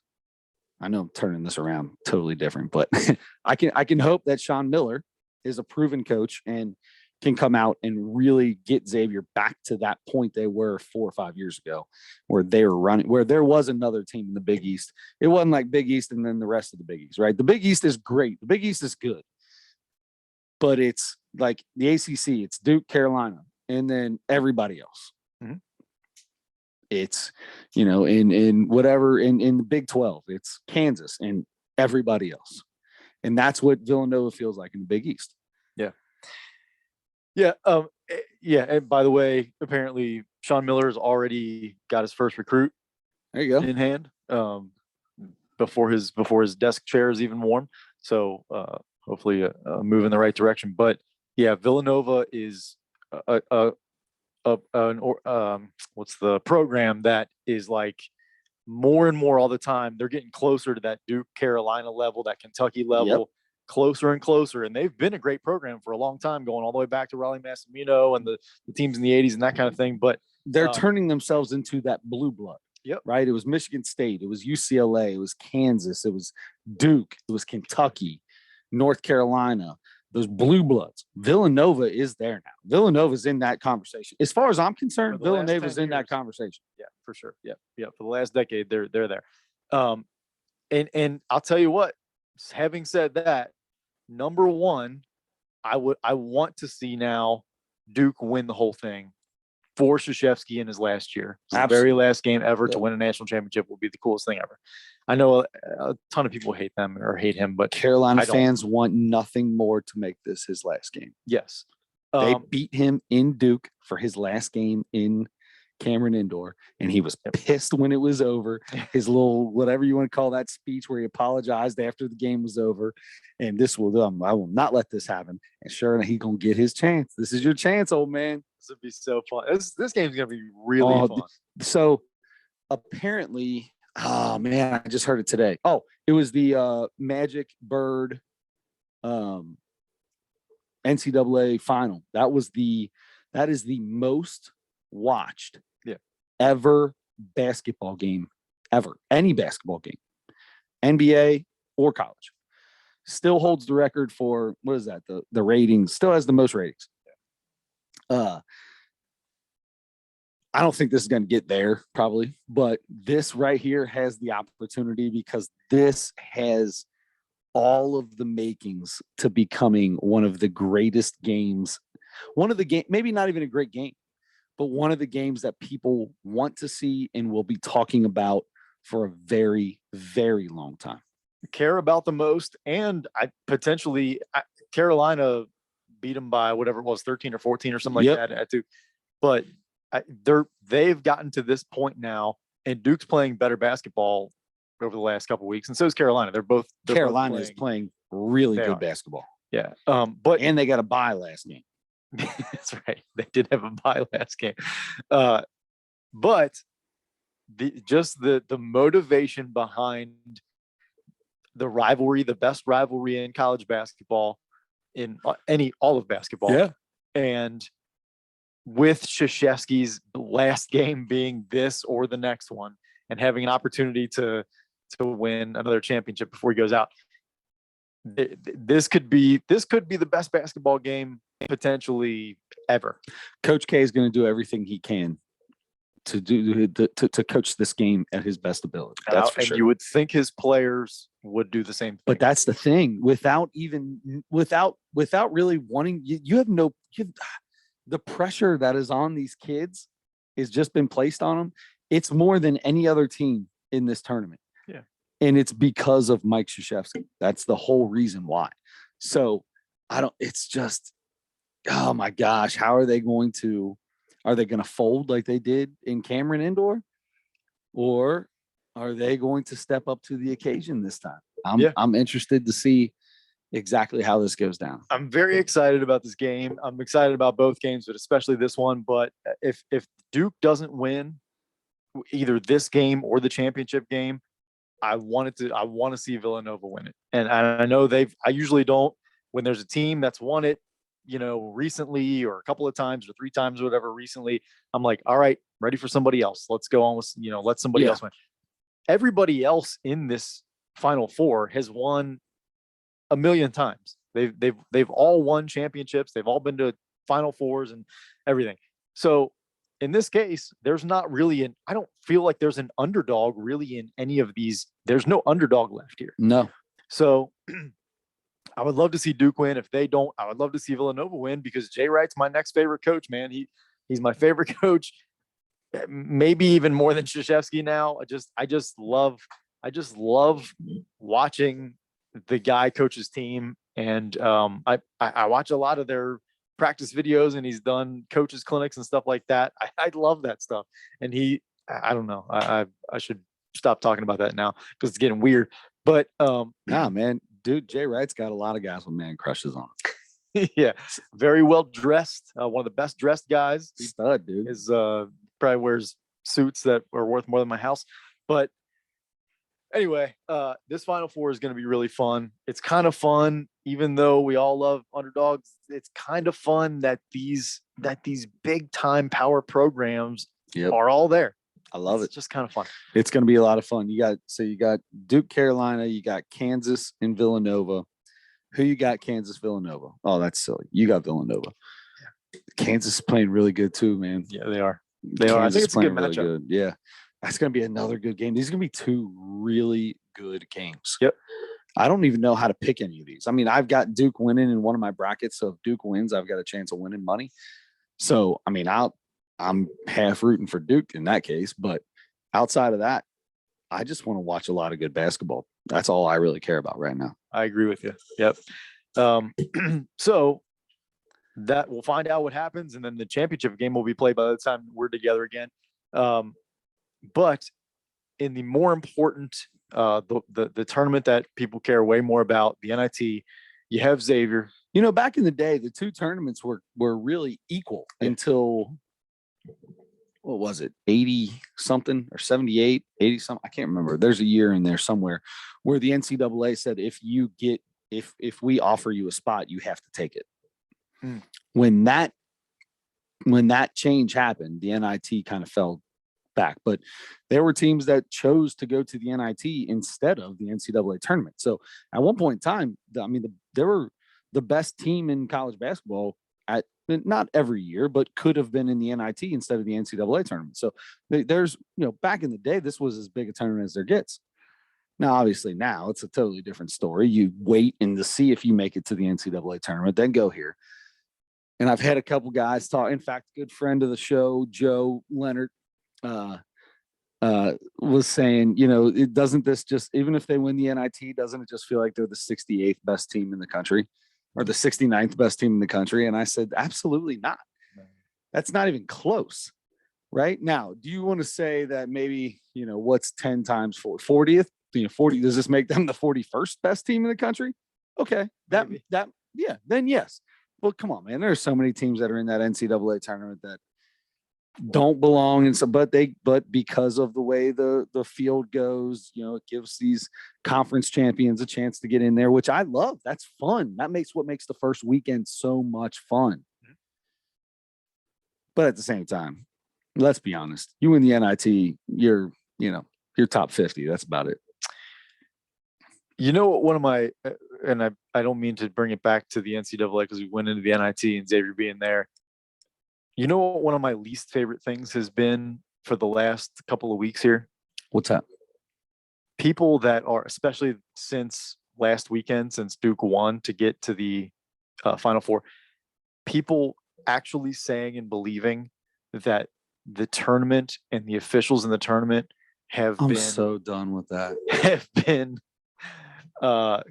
I know I'm turning this around totally different, but I can hope that Sean Miller is a proven coach and can come out and really get Xavier back to that point they were 4 or 5 years ago, where they were running, where there was another team in the Big East. It wasn't like Big East and then the rest of the Big East, right? The Big East is great. The Big East is good, but it's like the ACC, it's Duke, Carolina, and then everybody else. Mm-hmm. It's, in whatever, in the Big 12, it's Kansas and everybody else. And that's what Villanova feels like in the Big East. Yeah. Yeah. Yeah. And by the way, apparently Sean Miller has already got his first recruit There you go. in hand, before his desk chair is even warm. So hopefully a move in the right direction. But yeah, Villanova is what's the program that is like more and more all the time. They're getting closer to that Duke, Carolina level, that Kentucky level, closer and closer. And they've been a great program for a long time, going all the way back to Raleigh Massimino and the teams in the 80s and that kind of thing. But they're turning themselves into that blue blood. Yep. Right. It was Michigan State. It was UCLA. It was Kansas. It was Duke. It was Kentucky, North Carolina. Those blue bloods. Villanova is there now. Villanova's in that conversation. As far as I'm concerned, Villanova's in that conversation. Yeah, for sure. Yeah. Yeah. For the last decade, they're there. And I'll tell you what, having said that, number one, I want to see now Duke win the whole thing for Krzyzewski in his last year. The very last game ever to win a national championship will be the coolest thing ever. I know a ton of people hate them or hate him, but Carolina fans want nothing more to make this his last game. Yes. They beat him in Duke for his last game in Cameron Indoor, and he was pissed when it was over. His little, whatever you want to call that speech where he apologized after the game was over. And I will not let this happen. And sure enough, he's going to get his chance. This is your chance, old man. This would be so fun. This game's going to be really fun. So apparently, oh man, I just heard it today. Oh, it was the Magic Bird NCAA final. That is the most watched ever basketball game ever. Any basketball game, NBA or college, still holds the record for, what is that? The ratings, still has the most ratings. I don't think this is going to get there probably, but this right here has the opportunity because this has all of the makings to becoming one of the greatest games. Maybe not even a great game, but one of the games that people want to see and will be talking about for a very, very long time. Care about the most, and Carolina beat them by whatever it was, 13 or 14 or something like that at Duke. But they've gotten to this point now, and Duke's playing better basketball over the last couple of weeks, and so is Carolina. Carolina is playing really good basketball. Yeah. And they got a bye last game. That's right. They did have a bye last game. But the motivation behind the rivalry, the best rivalry in college basketball, in all of basketball. Yeah. And with Krzyzewski's last game being this or the next one, and having an opportunity to win another championship before he goes out, this could be the best basketball game potentially ever. Coach K is going to do everything he can to coach this game at his best ability. That's for sure. You would think his players would do the same thing. But that's the thing. Without really wanting, the pressure that is on these kids has just been placed on them. It's more than any other team in this tournament. Yeah. And it's because of Mike Krzyzewski. That's the whole reason why. So it's just, oh my gosh, are they going to fold like they did in Cameron Indoor? Or are they going to step up to the occasion this time? I'm interested to see, exactly how this goes down. I'm very excited about this game. I'm excited about both games, but especially this one. But if Duke doesn't win either this game or the championship game, I want to see Villanova win it. And I know I usually don't, when there's a team that's won it, recently or a couple of times or 3 times or whatever recently, I'm like, all right, ready for somebody else. Let's go on with, let somebody else win. Everybody else in this Final Four has won a million times. They've all won championships. They've all been to Final Fours and everything. So in this case, there's not really I don't feel like there's an underdog really in any of these. There's no underdog left here. No. So I would love to see Duke win. If they don't, I would love to see Villanova win, because Jay Wright's my next favorite coach, man. He's my favorite coach, maybe even more than Krzyzewski now. I just love watching the guy coach his team. And I watch a lot of their practice videos, and he's done coaches clinics and stuff like that. I love that stuff. And I don't know. I should stop talking about that now because it's getting weird. But nah, man, dude, Jay Wright's got a lot of guys with man crushes on. Yeah, very well dressed. One of the best dressed guys. Stud, dude. Is probably wears suits that are worth more than my house. But anyway, this Final Four is going to be really fun. It's kind of fun, even though we all love underdogs. It's kind of fun that these big time power programs are all there. I love it. It's just kind of fun. It's going to be a lot of fun. You got Duke, Carolina. You got Kansas and Villanova. Who you got? Kansas, Villanova. Oh, that's silly. You got Villanova. Kansas is playing really good too, man. Yeah, they are. I think it's a good matchup. Really good. Yeah, that's going to be another good game. These are going to be 2 really good games. Yep. I don't even know how to pick any of these. I mean, I've got Duke winning in one of my brackets. So if Duke wins, I've got a chance of winning money. So, I mean, I'm half rooting for Duke in that case. But outside of that, I just want to watch a lot of good basketball. That's all I really care about right now. I agree with you. Yep. So that we'll find out what happens. And then the championship game will be played by the time we're together again. But in the more important, the tournament that people care way more about, the NIT, you have Xavier. Back in the day, the 2 tournaments were really equal until, what was it, 80 something or 78, 80 something? I can't remember. There's a year in there somewhere where the NCAA said, if we offer you a spot, you have to take it. When that change happened, the NIT kind of fell back, but there were teams that chose to go to the NIT instead of the NCAA tournament. So at one point in time, they were the best team in college basketball at not every year, but could have been in the NIT instead of the NCAA tournament. So there's, back in the day, this was as big a tournament as there gets. Now, obviously now it's a totally different story. You wait and to see if you make it to the NCAA tournament, then go here. And I've had a couple guys talk. In fact, a good friend of the show, Joe Leonard, was saying, it doesn't this just, even if they win the NIT, doesn't it just feel like they're the 68th best team in the country or the 69th best team in the country? And I said, absolutely not. That's not even close. Right now, do you want to say that maybe, what's 10 times 40th? 40, does this make them the 41st best team in the country? Okay. Yeah, then yes. Well, come on, man. There's so many teams that are in that NCAA tournament that don't belong, and so but because of the way the field goes, it gives these conference champions a chance to get in there, which I love. That's fun. That makes what makes the first weekend so much fun. But at the same time, let's be honest. You win the NIT, you're top 50. That's about it. One of my, and I don't mean to bring it back to the NCAA because we went into the NIT and Xavier being there. One of my least favorite things has been for the last couple of weeks here? What's that? People that are, especially since last weekend, since Duke won to get to the Final Four, people actually saying and believing that the tournament and the officials in the tournament I'm so done with that. Have been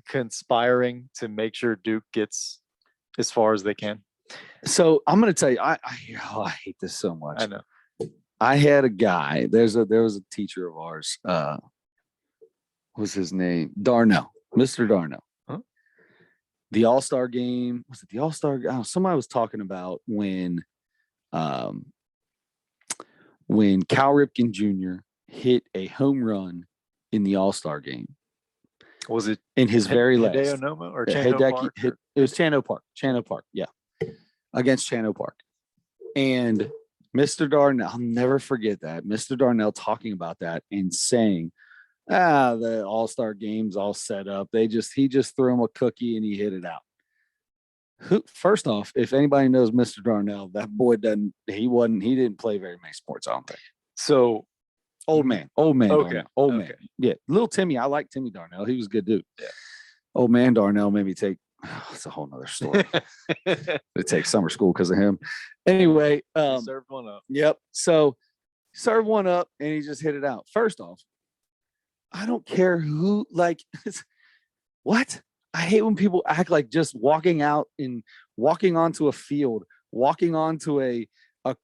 conspiring to make sure Duke gets as far as they can. So I'm going to tell you, I hate this so much. I know. I had a guy. There was a teacher of ours. What was his name? Darnell, Mr. Darnell. Huh? the All-Star game. Was it the All-Star? Oh, somebody was talking about um, when Cal Ripken Jr. hit a home run in the All-Star game. Was it in his very last? Hideo Nomo or Yeah, Chano Park? It was Chano Park. Chano Park, yeah, against Chano Park. And Mr. Darnell, I'll never forget that. Mr. Darnell talking about that and saying, the All-Star game's all set up. He just threw him a cookie and he hit it out. First off, if anybody knows Mr. Darnell, that boy he didn't play very many sports, I don't think. So old man. Okay. Darnell, old man. Yeah. Little Timmy. I like Timmy Darnell. He was a good dude. Yeah. Old man Darnell made me take, it's a whole nother story. It takes summer school because of him. Anyway, served one up. Yep. So served one up and he just hit it out. First off, I don't care who, like, what? I hate when people act like just walking onto a field, walking onto a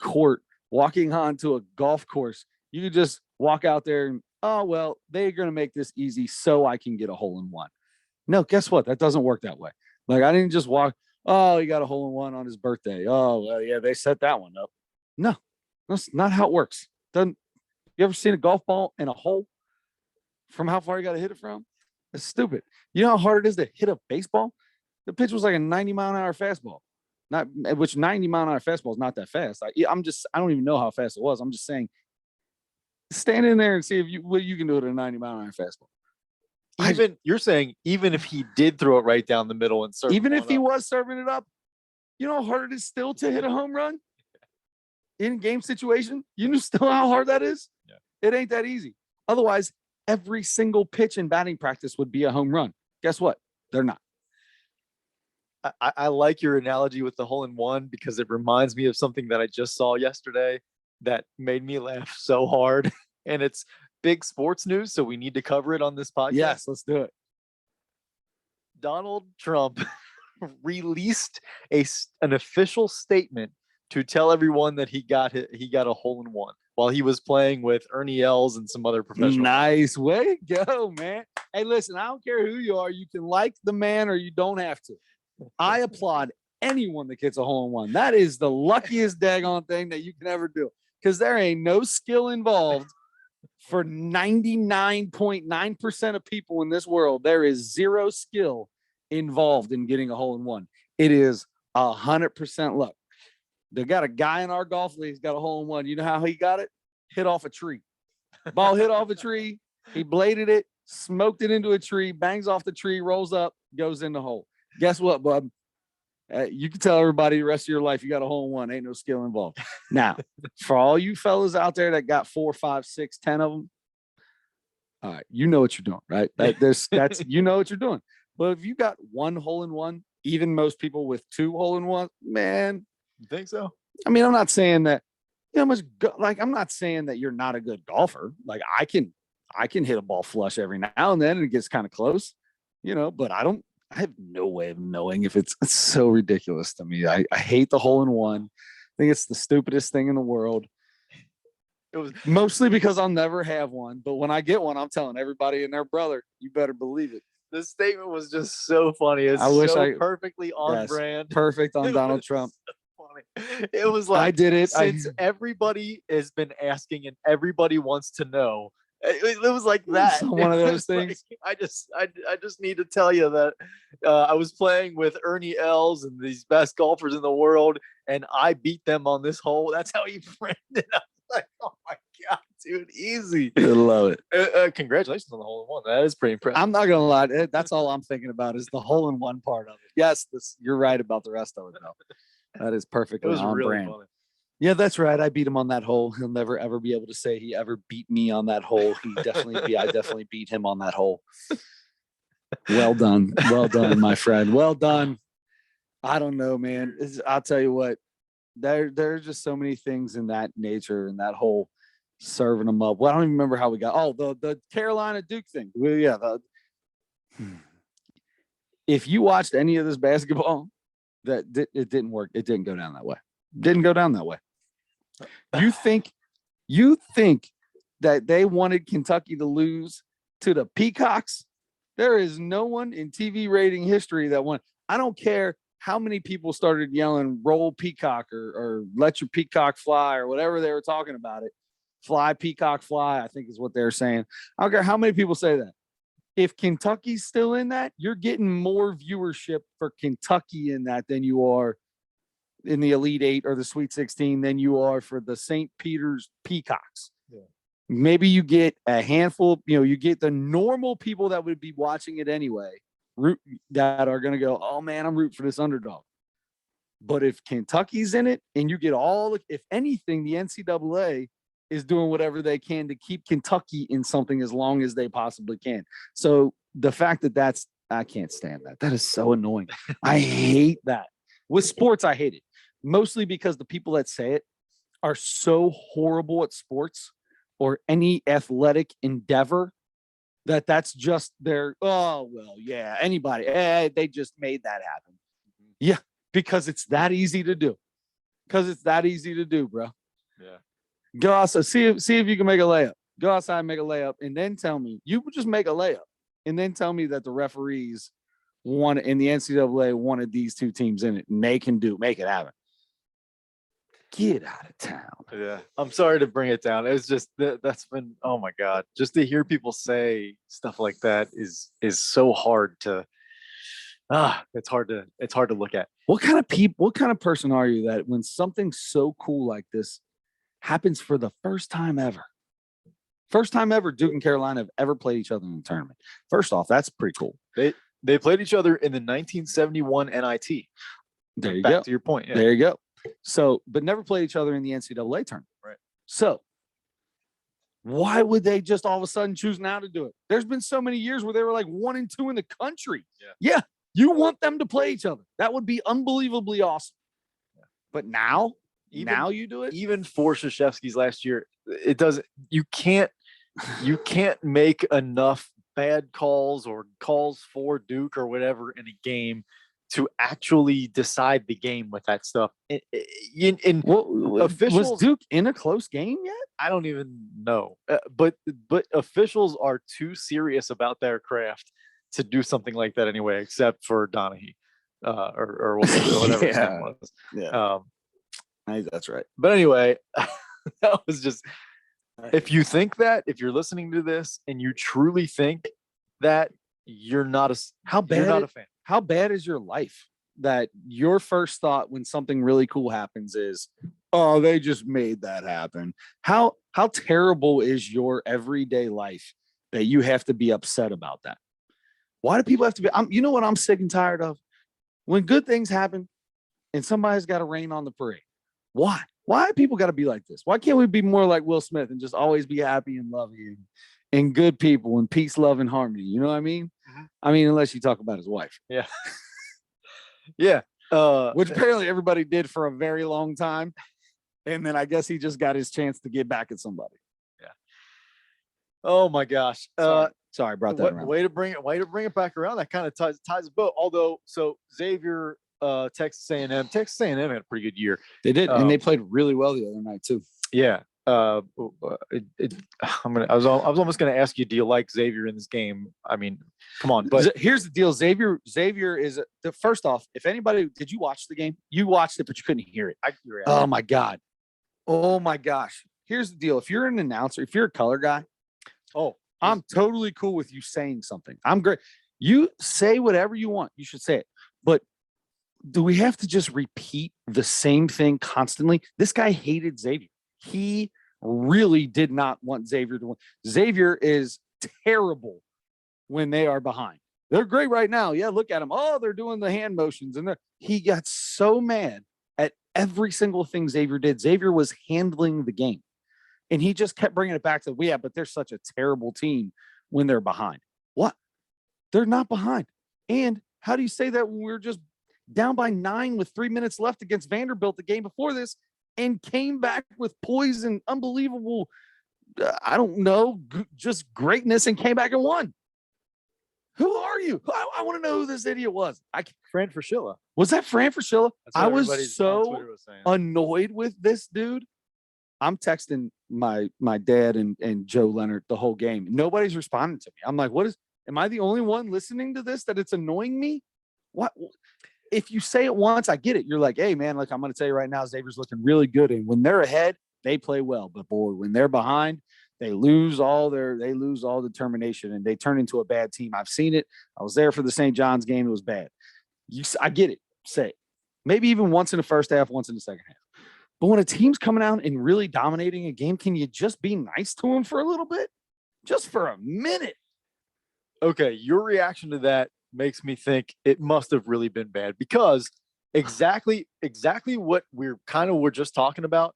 court, walking onto a golf course. You could just walk out there and, oh, well, they're going to make this easy so I can get a hole in one. No, guess what? That doesn't work that way. Like, I didn't just walk, oh, he got a hole in one on his birthday. Oh, well, yeah, they set that one up. No, that's not how it works. You ever seen a golf ball in a hole from how far you got to hit it from? It's stupid. You know how hard it is to hit a baseball? The pitch was like a 90-mile-an-hour fastball. Which 90-mile-an-hour fastball is not that fast. I don't even know how fast it was. I'm just saying, stand in there and see what you can do with a 90-mile-an-hour fastball. You're saying even if he did throw it right down the middle and serve, even if he was serving it up, you know how hard it is still to hit a home run in a game situation? You know still how hard that is? Yeah. It ain't that easy. Otherwise, every single pitch in batting practice would be a home run. Guess what? They're not. I like your analogy with the hole in one because it reminds me of something that I just saw yesterday that made me laugh so hard. And it's big sports news, so we need to cover it on this podcast. Yes, let's do it. Donald Trump released an official statement to tell everyone that he got a hole in one while he was playing with Ernie Els and some other professionals. Nice way to go, man. Hey, listen, I don't care who you are. You can like the man or you don't have to. I applaud anyone that gets a hole in one. That is the luckiest daggone thing that you can ever do because there ain't no skill involved. For 99.9% of people in this world, there is zero skill involved in getting a hole in one. It is 100% luck. They got a guy in our golf league who's got a hole in one. You know how he got it? Hit off a tree. Ball hit off a tree. He bladed it, smoked it into a tree, bangs off the tree, rolls up, goes in the hole. Guess what, bub? You can tell everybody the rest of your life you got a hole in one. Ain't no skill involved. Now, for all you fellas out there that got 4, 5, 6, 10 of them, all right, you know what you're doing, right? That's you know what you're doing. But if you got one hole in one, even most people with 2 hole in one, man, you think so? I mean, I'm not saying that. You know, I'm not saying that you're not a good golfer. Like I can hit a ball flush every now and then, and it gets kind of close, you know. But I have no way of knowing if it's so ridiculous to me. I hate the hole in one. I think it's the stupidest thing in the world. It was mostly because I'll never have one. But when I get one, I'm telling everybody and their brother, you better believe it. The statement was just so funny. It's perfectly on brand. Perfect on Donald Trump. So funny. It was like, I did it. Since everybody has been asking and everybody wants to know. It was like that. One of those things. Like, I just need to tell you that I was playing with Ernie Els and these best golfers in the world, and I beat them on this hole. That's how he framed it. I was like, oh my god, dude, easy. I love it. Congratulations on the hole in one. That is pretty impressive. I'm not gonna lie. That's all I'm thinking about is the hole in one part of it. Yes, you're right about the rest of it though. That is perfectly on really brand. Funny. Yeah, that's right. I beat him on that hole. He'll never ever be able to say he ever beat me on that hole. I definitely beat him on that hole. Well done, my friend. Well done. I don't know, man. I'll tell you what. There's just so many things in that nature and that whole serving them up. Well, I don't even remember how we got. Oh, the Carolina Duke thing. Well, yeah. If you watched any of this basketball, it didn't work. It didn't go down that way. Didn't go down that way. You think that they wanted Kentucky to lose to the Peacocks? There is no one in TV rating history that won. I don't care how many people started yelling roll peacock or let your peacock fly or whatever they were talking about it. Fly, peacock, fly, I think is what they're saying. I don't care how many people say that. If Kentucky's still in that, you're getting more viewership for Kentucky in that than you are in the Elite Eight or the Sweet 16 than you are for the St. Peter's Peacocks. Yeah. Maybe you get a handful, you get the normal people that would be watching it anyway, that are going to go, oh man, I'm rooting for this underdog. But if Kentucky's in it and you get if anything, the NCAA is doing whatever they can to keep Kentucky in something as long as they possibly can. So the fact that I can't stand that. That is so annoying. I hate that. With sports, I hate it. Mostly because the people that say it are so horrible at sports or any athletic endeavor that's just their, oh, well, yeah, anybody. They just made that happen. Yeah, because it's that easy to do. Bro. Yeah. Go outside, see if you can make a layup. Go outside and make a layup, and then tell me you would just make a layup, and then tell me that the referees wanted in the NCAA wanted these two teams in it, and they can make it happen. Get out of town. Yeah, I'm sorry to bring it down. It's just that's been, oh my God, just to hear people say stuff like that is so hard to. It's hard to look at. What kind of person are you that when something so cool like this happens for the first time ever, Duke and Carolina have ever played each other in the tournament? First off, that's pretty cool. They played each other in the 1971 NIT. There you go. Back to your point. Yeah. There you go. So, but never played each other in the NCAA tournament. Right. So why would they just all of a sudden choose now to do it? There's been so many years where they were like 1 and 2 in the country. Yeah. You want them to play each other. That would be unbelievably awesome. Yeah. But now you do it. Even for Krzyzewski's last year, it doesn't. You can't make enough bad calls or calls for Duke or whatever in a game to actually decide the game with that stuff. Was Duke in a close game yet? I don't even know. But officials are too serious about their craft to do something like that anyway, except for Donahue, or whatever his name was. Yeah, that's right. But anyway, that was just. If you think that, if you're listening to this and you truly think that, you're not a fan. How bad is your life that your first thought when something really cool happens is, oh, they just made that happen? How terrible is your everyday life that you have to be upset about that? Why do people have to be? You know what I'm sick and tired of? When good things happen and somebody's got to rain on the parade. Why? Why people got to be like this? Why can't we be more like Will Smith and just always be happy and loving and good people and peace, love, and harmony? You know what I mean? Mm-hmm. I mean, unless you talk about his wife. Yeah. Yeah. Which apparently everybody did for a very long time. And then I guess he just got his chance to get back at somebody. Yeah. Oh my gosh. Sorry, brought that around. Way to bring it back around. That kind of ties the boat. Although, so Xavier, Texas A&M had a pretty good year. They did, and they played really well the other night too. Yeah. I was almost going to ask you, do you like Xavier in this game? I mean, come on. But here's the deal: Xavier is first off. If anybody, did you watch the game? You watched it, but you couldn't hear it. Oh my god! Oh my gosh! Here's the deal: if you're an announcer, if you're a color guy, I'm totally cool with you saying something. I'm great. You say whatever you want. You should say it. But do we have to just repeat the same thing constantly? This guy hated Xavier. He really did not want Xavier to win. Xavier is terrible when they are behind. They're great right now. Yeah, look at them. Oh, they're doing the hand motions. And he got so mad at every single thing Xavier did. Xavier was handling the game. And he just kept bringing it back to, but they're such a terrible team when they're behind. What? They're not behind. And how do you say that when we're just down by 9 with 3 minutes left against Vanderbilt the game before this and came back with poise and unbelievable, I don't know, just greatness and came back and won? Who are you? I want to know who this idiot was. Fran Fraschilla. Was that Fran Fraschilla? I was so annoyed with this dude. I'm texting my dad and Joe Leonard the whole game. Nobody's responding to me. I'm like, am I the only one listening to this that it's annoying me? what if you say it once, I get it. You're like, hey man, like I'm going to tell you right now, Xavier's looking really good. And when they're ahead, they play well. But boy, when they're behind, they lose all determination and they turn into a bad team. I've seen it. I was there for the St. John's game. It was bad. I get it. Say it. Maybe even once in the first half, once in the second half. But when a team's coming out and really dominating a game, can you just be nice to them for a little bit? Just for a minute. Okay, your reaction to that makes me think it must have really been bad, because exactly what we're just talking about.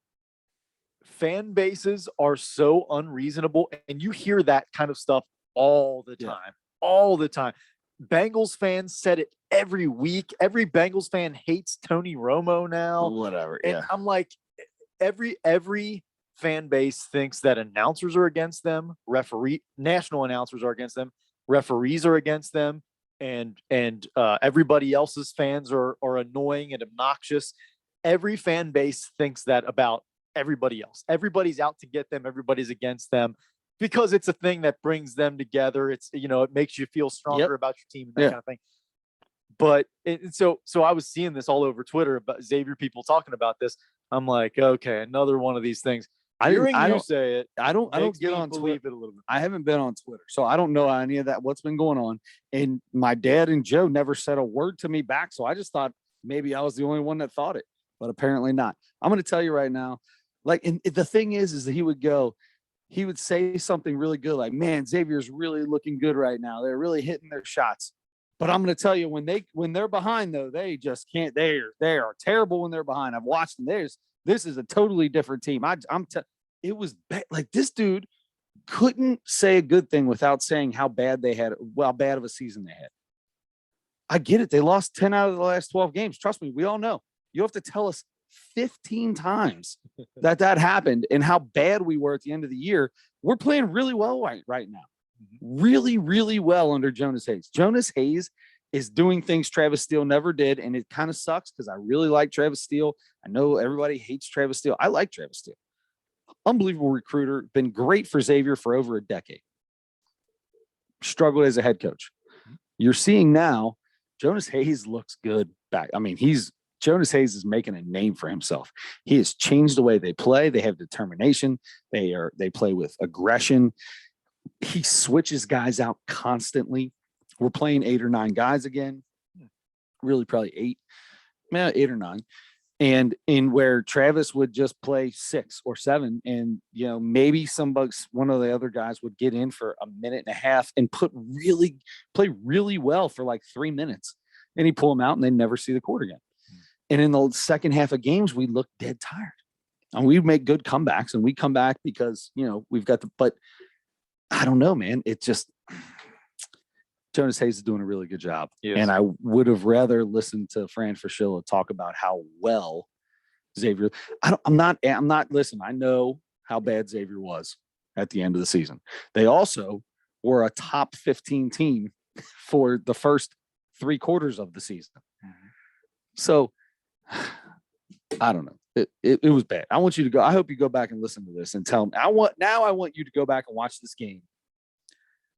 Fan bases are so unreasonable, and you hear that kind of stuff all the time. Bengals fans said it every week. Every Bengals fan hates Tony Romo now. Whatever. And Yeah. I'm like, every fan base thinks that announcers are against them, national announcers are against them, referees are against them, and everybody else's fans are annoying and obnoxious. Every fan base thinks that about everybody else. Everybody's out to get them. Everybody's against them, because it's a thing that brings them together. It's, it makes you feel stronger about your team and that kind of thing. But so I was seeing this all over Twitter about Xavier people talking about this. I'm like, okay, another one of these things. I don't get on Twitter. It a little bit. I haven't been on Twitter, so I don't know any of that. What's been going on? And my dad and Joe never said a word to me back, so I just thought maybe I was the only one that thought it, but apparently not. I'm going to tell you right now. Like, and the thing is that he would say something really good, like, man, Xavier's really looking good right now. They're really hitting their shots. But I'm going to tell you, when they're behind, though, they just can't. They are terrible when they're behind. I've watched them. This is a totally different team. It was like this dude couldn't say a good thing without saying how bad of a season they had. I get it. They lost 10 out of the last 12 games. Trust me, we all know. You have to tell us 15 times that happened and how bad we were at the end of the year. We're playing really well right now. Really, really well under Jonas Hayes. Jonas Hayes is doing things Travis Steele never did, and it kind of sucks because I really like Travis Steele. I know everybody hates Travis Steele. I like Travis Steele. Unbelievable recruiter, been great for Xavier for over a decade. Struggled as a head coach. You're seeing now Jonas Hayes looks good back. I mean, Jonas Hayes is making a name for himself. He has changed the way they play. They have determination. They play with aggression. He switches guys out constantly. We're playing 8 or 9 guys again. Really, probably 8 or 9. And in where Travis would just play 6 or 7, and maybe one of the other guys would get in for a minute and a half and play really well for like 3 minutes, and he pull them out, and they never see the court again. And in the second half of games, we look dead tired, and we make good comebacks, and we come back because we've got but I don't know, man. It just Jonas Hayes is doing a really good job. Yes. And I would have rather listened to Fran Fraschilla talk about how well Xavier. I'm not. Listen, I know how bad Xavier was at the end of the season. They also were a top 15 team for the first 3 quarters of the season. Mm-hmm. So I don't know. It was bad. I want you to go. I hope you go back and listen to this and tell me. I want you to go back and watch this game.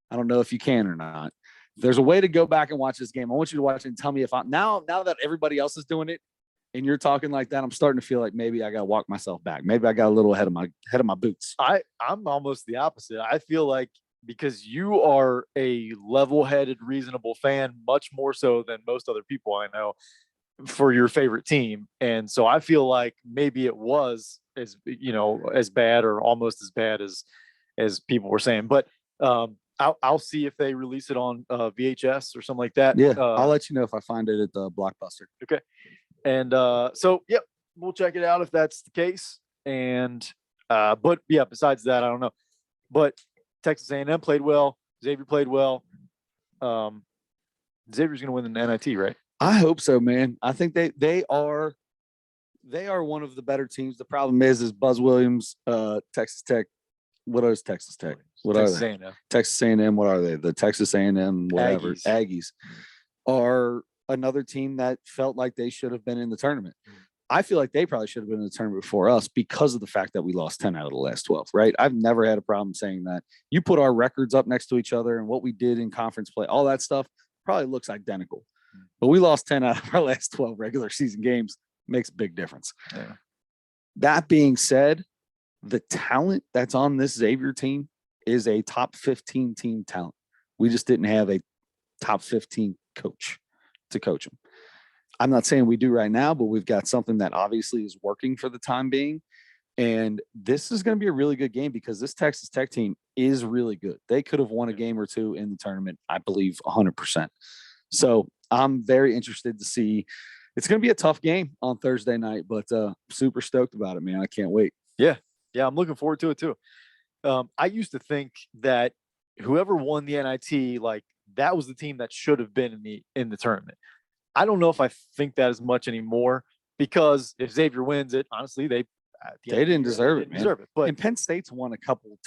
I don't know if you can or not. If there's a way to go back and watch this game, I want you to watch it and tell me if I'm now that everybody else is doing it and you're talking like that, I'm starting to feel like maybe I got to walk myself back. Maybe I got a little ahead of my boots. I'm almost the opposite. I feel like because you are a level-headed, reasonable fan, much more so than most other people I know, for your favorite team. And so I feel like maybe it was as bad or almost as bad as people were saying. But I'll see if they release it on VHS or something like that. Yeah, I'll let you know if I find it at the Blockbuster. Okay. And we'll check it out if that's the case. And but yeah, besides that, I don't know. But Texas A&M played well. Xavier played well. Xavier's going to win the NIT, right? I hope so, man. I think they are one of the better teams. The problem is Buzz Williams, Texas Tech. What is Texas Tech? What Texas are they? A&M. Texas A&M. What are they? The Texas A&M whatever Aggies are another team that felt like they should have been in the tournament. I feel like they probably should have been in the tournament before us because of the fact that we lost 10 out of the last 12, right? I've never had a problem saying that. You put our records up next to each other and what we did in conference play, all that stuff probably looks identical. but we lost 10 out of our last 12 regular season games. Makes a big difference. Yeah. That being said, the talent that's on this Xavier team is a top 15 team talent. We just didn't have a top 15 coach to coach them. I'm not saying we do right now, but we've got something that obviously is working for the time being. And this is going to be a really good game because this Texas Tech team is really good. They could have won a game or two in the tournament, I believe 100%. So I'm very interested to see. It's going to be a tough game on Thursday night, but super stoked about it, man. I can't wait. Yeah. Yeah. I'm looking forward to it too. I used to think that whoever won the NIT, like that was the team that should have been in the tournament. I don't know if I think that as much anymore because if Xavier wins it, honestly, they didn't deserve it, man. Deserve it. But and Penn State's won a couple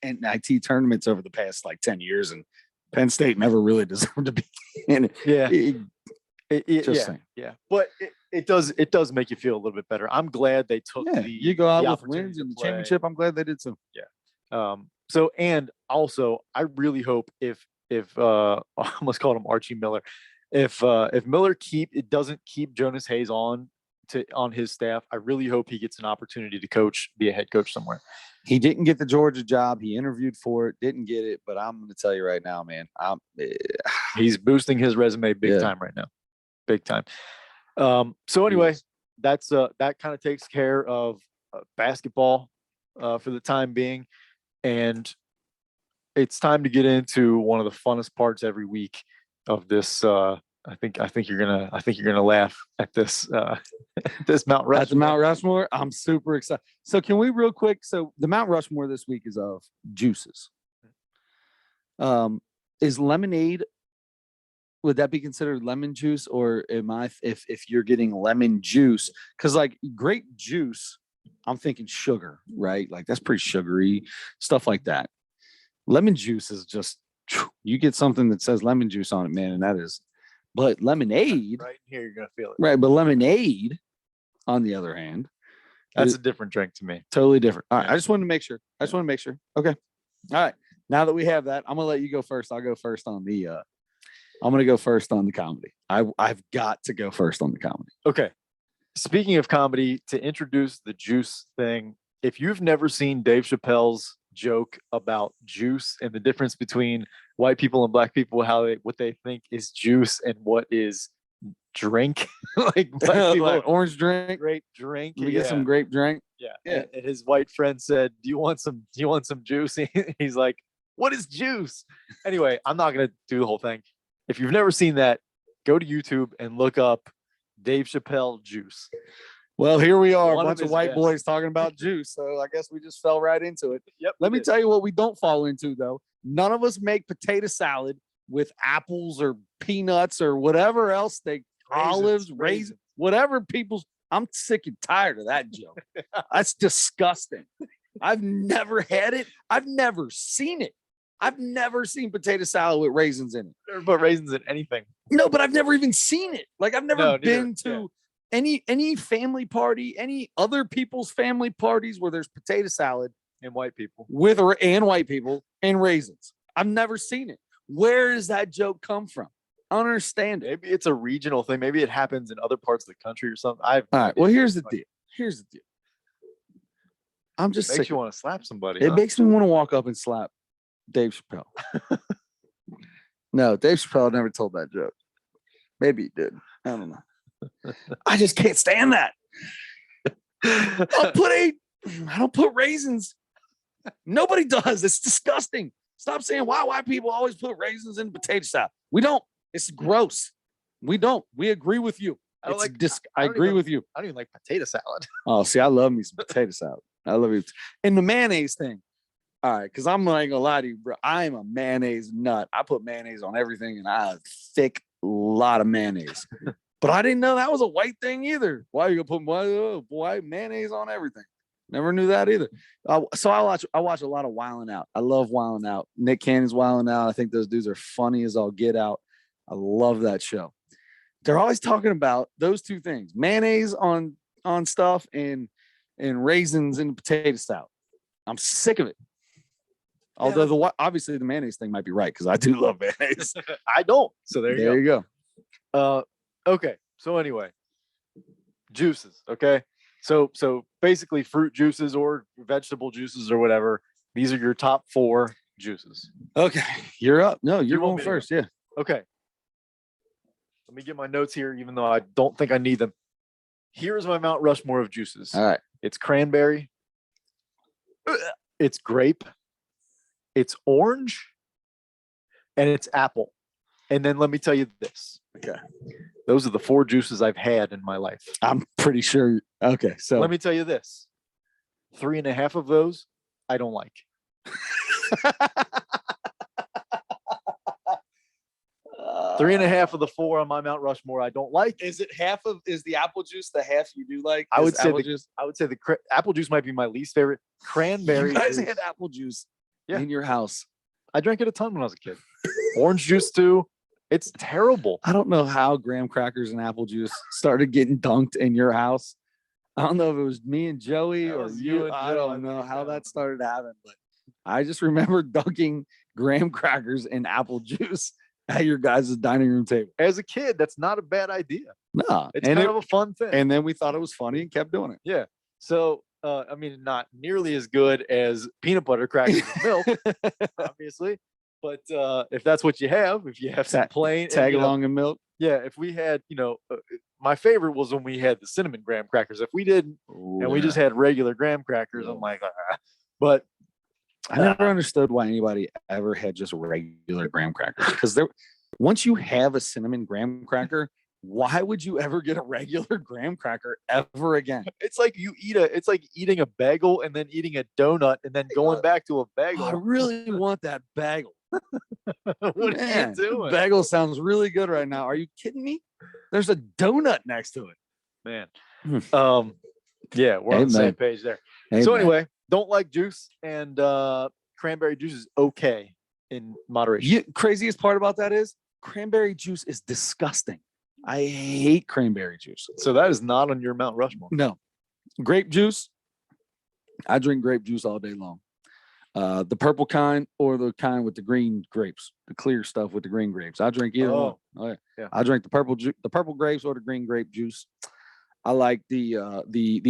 NIT tournaments over the past like 10 years, and Penn State never really deserved to be in it. Yeah. Just saying. Yeah. But it does make you feel a little bit better. I'm glad they took you go out with wins in the championship. I'm glad they did so. Yeah. So and also I really hope if I almost called him Archie Miller. If Miller doesn't keep Jonas Hayes on his staff, I really hope he gets an opportunity to be a head coach somewhere. He didn't get the Georgia job. He interviewed for it, didn't get it. But I'm going to tell you right now, man, he's boosting his resume big time right now, big time. So anyway, that kind of takes care of basketball for the time being, and it's time to get into one of the funnest parts every week of this. I think you're gonna laugh at this this Mount Rushmore. At the Mount Rushmore, I'm super excited. So can we real quick? So the Mount Rushmore this week is of juices. Is lemonade? Would that be considered lemon juice, or am I if you're getting lemon juice? Because like grape juice, I'm thinking sugar, right? Like that's pretty sugary stuff like that. Lemon juice is just you get something that says lemon juice on it, man, and that is. But lemonade, right here, you're gonna feel it. Right, but lemonade, on the other hand, that's a different drink to me. Totally different. All right, I just wanted to make sure. Okay. All right. Now that we have that, I'm gonna let you go first. I'll go first on the. I'm gonna go first on the comedy. I've got to go first on the comedy. Okay. Speaking of comedy, to introduce the juice thing, if you've never seen Dave Chappelle's joke about juice and the difference between white people and black people, what they think is juice and what is drink, like black people, like orange drink, grape drink. We get some grape drink. Yeah. And his white friend said, "Do you want some juice?" He's like, "What is juice?" Anyway, I'm not gonna do the whole thing. If you've never seen that, go to YouTube and look up Dave Chappelle juice. Well, here we are, a bunch of white boys talking about juice. So I guess we just fell right into it. Yep. Let me tell you what we don't fall into, though. None of us make potato salad with apples or peanuts or whatever else olives, raisins, whatever people's. I'm sick and tired of that joke. That's disgusting. I've never had it. I've never seen it. I've never seen potato salad with raisins in it. Never put raisins in anything. No, but I've never even seen it. Like I've never been to any family party, any other people's family parties where there's potato salad and white people and white people and raisins. I've never seen it. Where does that joke come from? I don't understand it. Maybe it's a regional thing. Maybe it happens in other parts of the country or something. All right. Well, here's the deal. I'm just makes you want to slap somebody. It makes me want to walk up and slap Dave Chappelle. No, Dave Chappelle never told that joke. Maybe he did. I don't know. I just can't stand that. I don't put raisins. Nobody does. It's disgusting. Stop saying why white people always put raisins in potato salad. We don't. It's gross. We don't. We agree with you. I agree with you. I don't even like potato salad. Oh, see, I love me some potato salad. I love it. And the mayonnaise thing. All right, because I'm not gonna lie to you, bro. I'm a mayonnaise nut. I put mayonnaise on everything, and I have thick lot of mayonnaise. But I didn't know that was a white thing either. Why are you gonna put white mayonnaise on everything? Never knew that either. So I watch a lot of Wildin' Out. I love Wildin' Out. Nick Cannon's Wildin' Out. I think those dudes are funny as all get out. I love that show. They're always talking about those two things: mayonnaise on stuff and raisins in the potato salad. I'm sick of it. Although obviously the mayonnaise thing might be right because I do love mayonnaise. I don't. So there you go. Okay. So anyway, juices. Okay. So basically fruit juices or vegetable juices or whatever. These are your top 4 juices. Okay, you're up. No, you're You want going me to go? first. Yeah. Okay. Let me get my notes here, even though I don't think I need them. Here's my Mount Rushmore of juices. All right. It's cranberry. It's grape. It's orange. And it's apple. And then let me tell you this. Okay. Those are the 4 juices I've had in my life. I'm pretty sure. Okay. So Let me tell you this. 3.5 of those I don't like. 3.5 of the 4 on my Mount Rushmore I don't like. Is it half of? Is the apple juice the half you do like? I would say apple juice. the apple juice might be my least favorite. Cranberry. You guys juice. had apple juice Yeah. in your house. I drank it a ton when I was a kid. Orange juice too. It's terrible. I don't know how graham crackers and apple juice started getting dunked in your house. I don't know if it was me and Joey That or was you. you and I Joe, don't I know think, how yeah. that started to happen, but I just remember dunking graham crackers in apple juice at your guys' dining room table. As a kid, that's not a bad idea. No, It's kind of a fun thing. and then we thought it was funny and kept doing it. Yeah. So, I mean, not nearly as good as peanut butter crackers and milk, obviously. But if that's what you have, if you have some plain Tag along in milk. yeah. If we had, my favorite was when we had the cinnamon graham crackers. If we didn't, and we just had regular graham crackers, I'm like, but I never understood why anybody ever had just regular graham crackers. Because once you have a cinnamon graham cracker, why would you ever get a regular graham cracker ever again? it's like it's like eating a bagel and then eating a donut and then going back to a bagel. I really want that bagel. What are you doing? Bagel sounds really good right now. Are you kidding me? There's a donut next to it. Man. Yeah, we're on the same page there. So anyway, don't like juice, and cranberry juice is okay in moderation. Craziest part about that is cranberry juice is disgusting. I hate cranberry juice. So that is not on your Mount Rushmore. No. Grape juice. I drink grape juice all day long. The purple kind or the kind with the green grapes, the clear stuff with the green grapes. I drink either one. Oh yeah. I drink the purple grapes or the green grape juice. I like the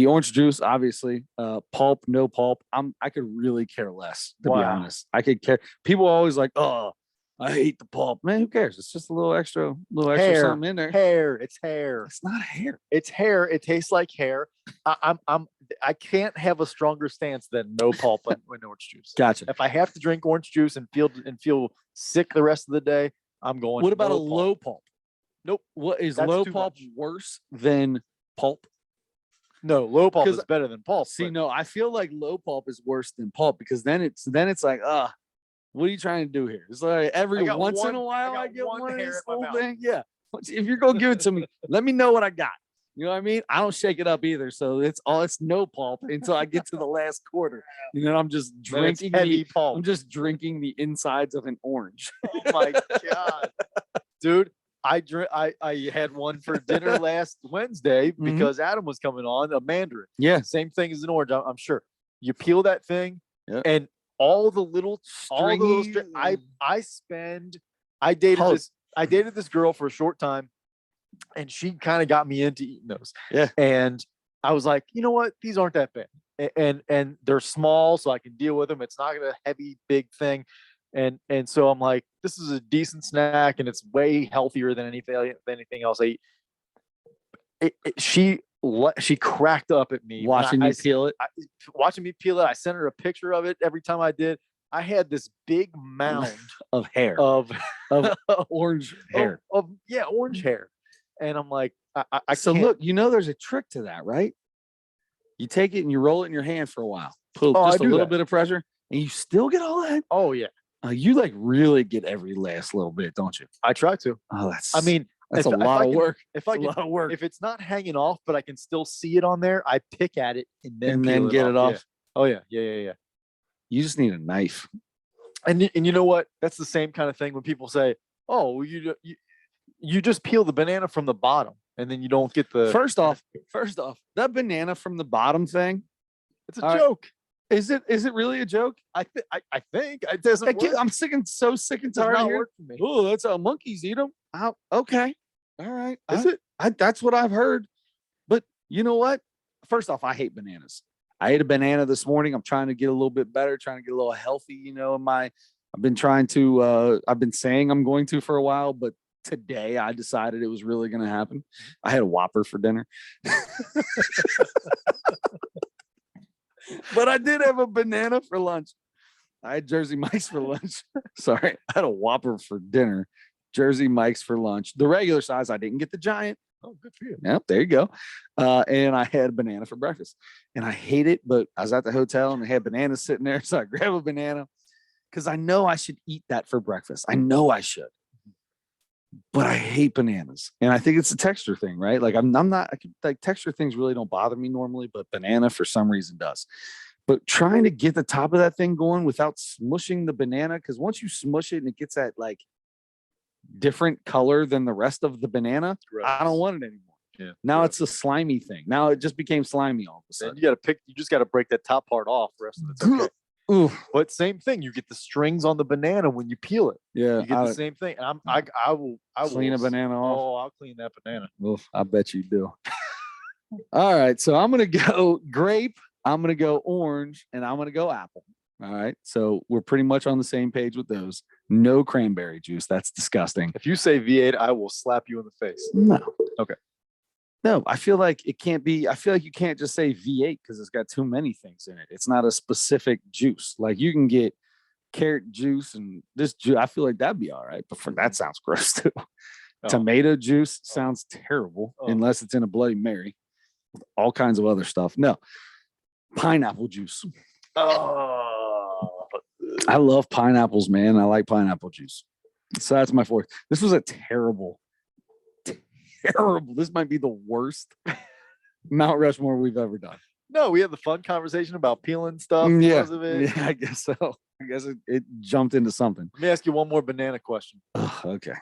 orange juice, obviously. Pulp, no pulp. I could really care less, to be honest. I could care. People are always like, oh, I hate the pulp. Man, who cares? It's just a little extra hair, something in there. Hair. It's hair. It's not hair. It's hair. It tastes like hair. I can't have a stronger stance than no pulp in orange juice. Gotcha. If I have to drink orange juice and feel sick the rest of the day, I'm going. What about low pulp? Nope. What is low pulp worse than pulp? No, low pulp is better than pulp. See, no, I feel like low pulp is worse than pulp because then it's like, what are you trying to do here? It's like every once in a while I get one of this whole thing. Yeah. If you're gonna give it to me, let me know what I got. You know what I mean? I don't shake it up either. So it's no pulp until I get to the last quarter. And then I'm just drinking pulp. I'm just drinking the insides of an orange. Oh my God. Dude, I had one for dinner last Wednesday because Adam was coming on, a mandarin. Yeah. Same thing as an orange, I'm sure. You peel that thing and all the little stringy. I dated this girl for a short time, and she kind of got me into eating those. Yeah. And I was like, you know what? These aren't that bad. And they're small, so I can deal with them. It's not a heavy, big thing. And so I'm like, this is a decent snack, and it's way healthier than anything else I eat. She cracked up at me watching you peel it. Watching me peel it. I sent her a picture of it every time I did. I had this big mound of hair of orange hair. Orange hair. And I'm like, so can't. Look, there's a trick to that, right? You take it and you roll it in your hand for a while. Put just a little bit of pressure, and you still get all that. Oh yeah. You like really get every last little bit, don't you? I try to. Oh, that's a lot of work. If it's not hanging off, but I can still see it on there, I pick at it and then get it off. Yeah. Oh yeah. You just need a knife. And you know what? That's the same kind of thing when people say, "Oh, you just peel the banana from the bottom, and then you don't get the." First off, that banana from the bottom thing. It's a joke. Is it really a joke? I think it doesn't work. I'm so sick and tired of hearing. Oh, that's how monkeys eat them. Okay. All right. Is it? That's what I've heard. But you know what? First off, I hate bananas. I ate a banana this morning. I'm trying to get a little bit better, trying to get a little healthy, I've been trying to I've been saying I'm going to for a while, but today I decided it was really going to happen. I had a Whopper for dinner. But I did have a banana for lunch. I had Jersey Mike's for lunch. Sorry, I had a Whopper for dinner. Jersey Mike's for lunch. The regular size. I didn't get the giant. Oh, good for you. Yep, there you go. And I had a banana for breakfast. And I hate it, but I was at the hotel and they had bananas sitting there. So I grabbed a banana because I know I should eat that for breakfast. I know I should. But I hate bananas. And I think it's a texture thing, right? Like I'm not like texture things really don't bother me normally, but banana for some reason does. But trying to get the top of that thing going without smushing the banana, because once you smush it and it gets that like different color than the rest of the banana, I don't want it anymore. Yeah. Now it's a slimy thing. Now it just became slimy all of a sudden. You just got to break that top part off. The rest of it's okay. Oof. But same thing, you get the strings on the banana when you peel it. Yeah, You get the same thing. And I will clean a banana off. Oh, I'll clean that banana. Oof, I bet you do. All right, so I'm gonna go grape, I'm gonna go orange, and I'm gonna go apple. All right, so we're pretty much on the same page with those. No cranberry juice. That's disgusting. If you say V8, I will slap you in the face. No. Okay. No, I feel like it can't be. I feel like you can't just say V8 because it's got too many things in it. It's not a specific juice. Like you can get carrot juice and this juice. I feel like that'd be all right. But that sounds gross too. Oh. Tomato juice sounds terrible unless it's in a Bloody Mary with all kinds of other stuff. No, pineapple juice. Oh, I love pineapples, man. I like pineapple juice. So that's my fourth. This was a terrible. This might be the worst Mount Rushmore we've ever done. No, we had the fun conversation about peeling stuff Yeah, because of it. Yeah, I guess so. I guess it jumped into something. Let me ask you one more banana question. Okay.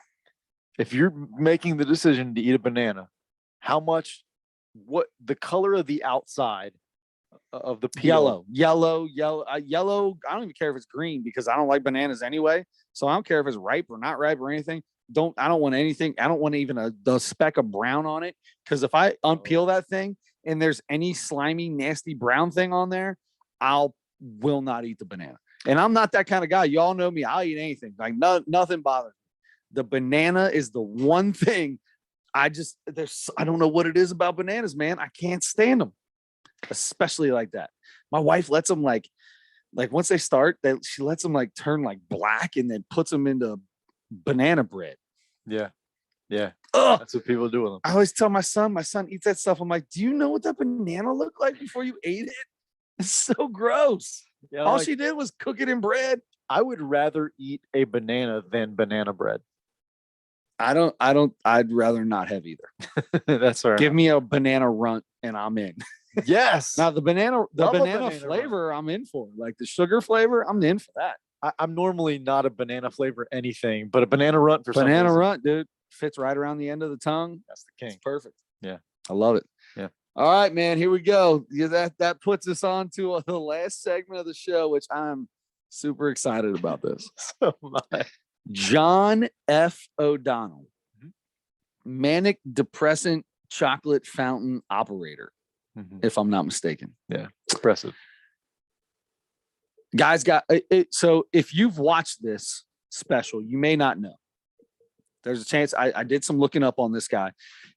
If you're making the decision to eat a banana, what the color of the outside of the peel? Yellow. Yellow. I don't even care if it's green because I don't like bananas anyway. So I don't care if it's ripe or not ripe or anything. I don't want anything. I don't want even the speck of brown on it. Because if I unpeel that thing and there's any slimy, nasty brown thing on there, will not eat the banana. And I'm not that kind of guy. Y'all know me. I'll eat anything. Like nothing bothers me. The banana is the one thing I don't know what it is about bananas, man. I can't stand them, especially like that. My wife lets them like once they start, she lets them like turn like black and then puts them into banana bread. Yeah. Ugh. That's what people do with them. I always tell my son eats that stuff. I'm like, do you know what that banana looked like before you ate it? It's so gross. Yeah, all she did was cook it in bread. I would rather eat a banana than banana bread. I'd rather not have either. That's all right. Give me a banana runt and I'm in. Yes. Now the banana flavor runt. I'm in for. Like the sugar flavor, I'm in for that. I'm normally not a banana flavor anything, but a banana runt for banana some reason. Runt, dude, fits right around the end of the tongue. That's the king. It's perfect. Yeah, I love it. Yeah. All right, man. Here we go. Yeah, that puts us on to the last segment of the show, which I'm super excited about. This. So much. John F. O'Donnell, manic depressant chocolate fountain operator, if I'm not mistaken. Yeah, impressive. Guys got it. So if you've watched this special, you may not know. There's a chance I did some looking up on this guy.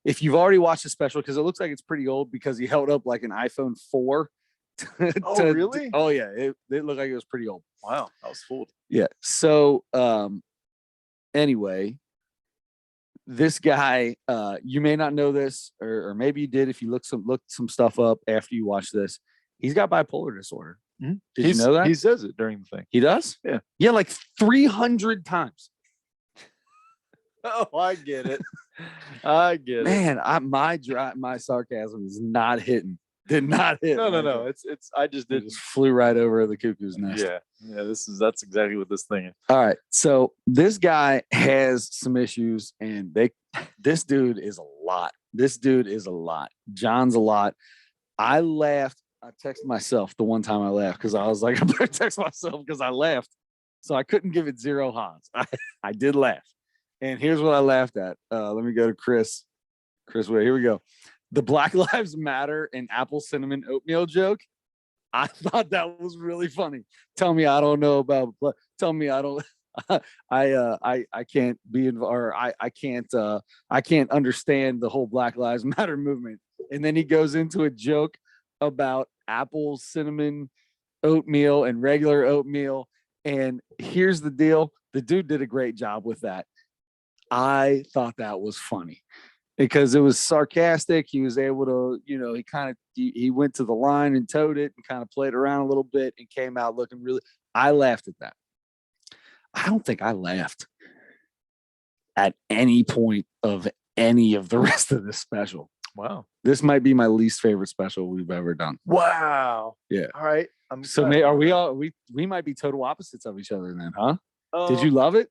If you've already watched the special, because it looks like it's pretty old because he held up like an iPhone 4. Really? Oh, yeah. It looked like it was pretty old. Wow. I was fooled. Yeah. So anyway, this guy, you may not know this, or maybe you did if you looked some stuff up after you watched this. He's got bipolar disorder. Mm-hmm. Did you know that? He says it during the thing. He does? Yeah. Yeah, like 300 times. Oh, I get it. I get it. Man, my sarcasm is not hitting. Did not hit. No. It's I just did. Just flew right over the cuckoo's nest. Yeah. That's exactly what this thing is. All right. So this guy has some issues, and this dude is a lot. John's a lot. I laughed. I texted myself the one time I laughed because I was like, I better text myself because I laughed. So I couldn't give it 0 Hans. I did laugh. And here's what I laughed at. Let me go to Chris. Chris, wait, here we go. The Black Lives Matter and apple cinnamon oatmeal joke. I thought that was really funny. Tell me I don't know about. Tell me I don't. I can't be or I can't understand the whole Black Lives Matter movement. And then he goes into a joke about apple cinnamon oatmeal and regular oatmeal. And here's the deal: the dude did a great job with that. I thought that was funny because it was sarcastic. He was able to, he went to the line and towed it and kind of played around a little bit and came out looking really. I laughed at that. I don't think I laughed at any point of any of the rest of this special. Wow. This might be my least favorite special we've ever done. Wow. Yeah. All right. So are we all we might be total opposites of each other then, huh? Did you love it?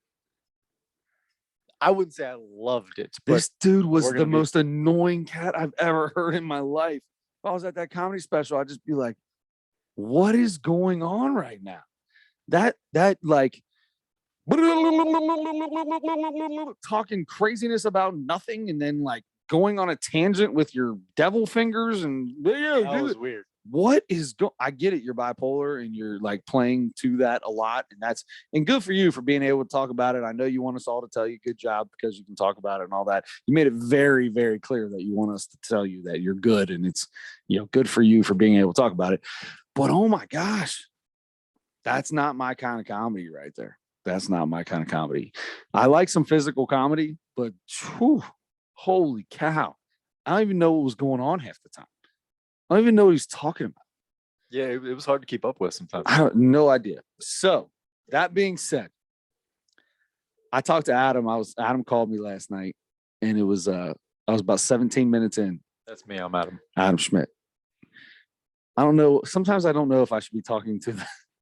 I wouldn't say I loved it. But this dude was the most annoying cat I've ever heard in my life. If I was at that comedy special, I'd just be like, what is going on right now? That like talking craziness about nothing and then like going on a tangent with your devil fingers and that was weird. What is I get it, you're bipolar and you're like playing to that a lot, and good for you for being able to talk about it. I know you want us all to tell you good job because you can talk about it and all that. You made it very, very clear that you want us to tell you that you're good, and it's good for you for being able to talk about it. But oh my gosh, that's not my kind of comedy right there. That's not my kind of comedy. I like some physical comedy, but holy cow, I don't even know what was going on half the time. I don't even know what he's talking about. Yeah, it was hard to keep up with sometimes. I have no idea. So that being said, I talked to Adam. Adam called me last night, and it was I was about 17 minutes in. That's me. I'm Adam. Adam Schmidt. I don't know. Sometimes I don't know if I should be talking to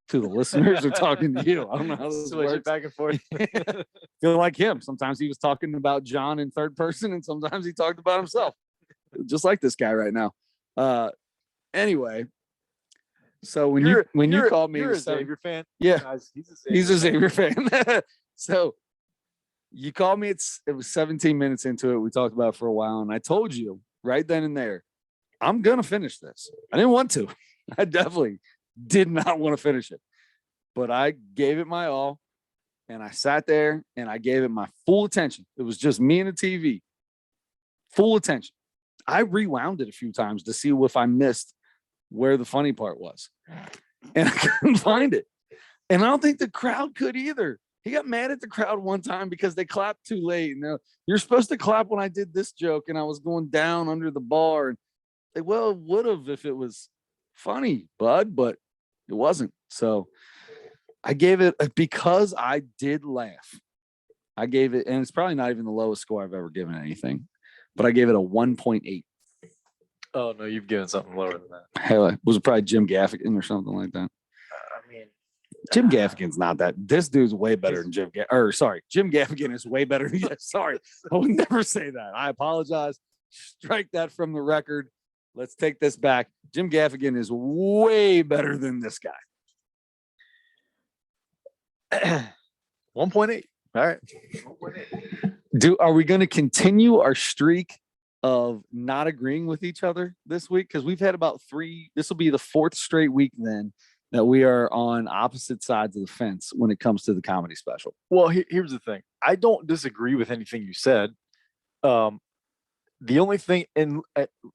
the listeners or talking to you. I don't know how this works. Back and forth. Feel like him. Sometimes he was talking about John in third person, and sometimes he talked about himself, just like this guy right now. Anyway, so when you called me, you're a Xavier fan. Yeah, guys, he's a Xavier fan. So you called me. It was 17 minutes into it. We talked about it for a while, and I told you right then and there, I'm gonna finish this. I didn't want to. I definitely did not want to finish it, but I gave it my all, and I sat there and I gave it my full attention. It was just me and the TV, full attention. I rewound it a few times to see if I missed where the funny part was, and I couldn't find it. And I don't think the crowd could either. He got mad at the crowd one time because they clapped too late. And you're supposed to clap when I did this joke and I was going down under the bar. And they would have if it was funny, bud, but it wasn't. So I gave it, because I did laugh. I gave it, and it's probably not even the lowest score I've ever given anything, but I gave it a 1.8. Oh no, you've given something lower than that. Hell, was it probably Jim Gaffigan or something like that? I mean, Jim Gaffigan's not that. This dude's way better than Jim Jim Gaffigan is way better. Sorry, I would never say that. I apologize. Strike that from the record. Let's take this back. Jim Gaffigan is way better than this guy. 1.8. All right. Are we going to continue our streak of not agreeing with each other this week? Because we've had about 3. This will be the 4th straight week then that we are on opposite sides of the fence when it comes to the comedy special. Well, here's the thing. I don't disagree with anything you said. The only thing, and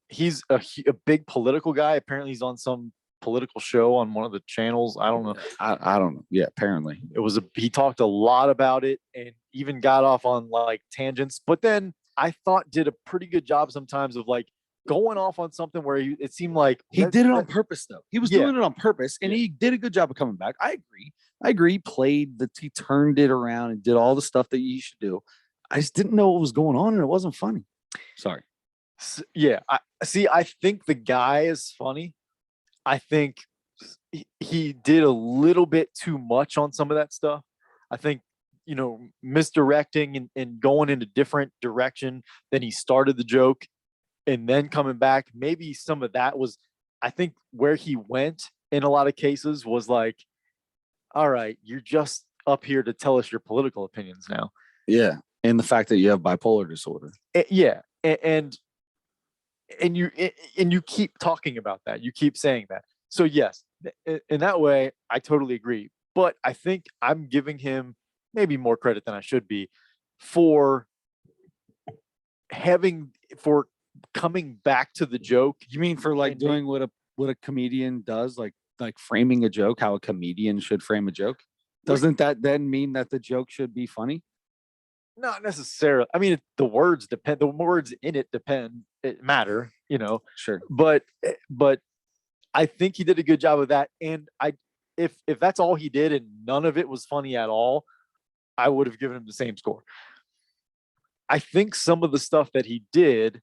he's a big political guy. Apparently, he's on some political show on one of the channels. I don't know. I don't know. Yeah, apparently he talked a lot about it and even got off on like tangents. But then I thought did a pretty good job sometimes of like going off on something where it seemed like he did it on purpose though. He was doing it on purpose, and he did a good job of coming back. I agree. He turned it around and did all the stuff that you should do. I just didn't know what was going on, and it wasn't funny. Sorry. Yeah. I think the guy is funny. I think he did a little bit too much on some of that stuff. I think, misdirecting and going in a different direction than he started the joke and then coming back. Maybe some of that was, I think where he went in a lot of cases was like, all right, you're just up here to tell us your political opinions now. Yeah. And the fact that you have bipolar disorder. Yeah, and you keep talking about that. You keep saying that. So yes, in that way, I totally agree. But I think I'm giving him maybe more credit than I should be for coming back to the joke. You mean for like doing what a comedian does, like framing a joke, how a comedian should frame a joke? Doesn't that then mean that the joke should be funny? Not necessarily. I mean, the words depend. The words in it depend. It matter, Sure. But I think he did a good job of that. And if that's all he did and none of it was funny at all, I would have given him the same score. I think some of the stuff that he did,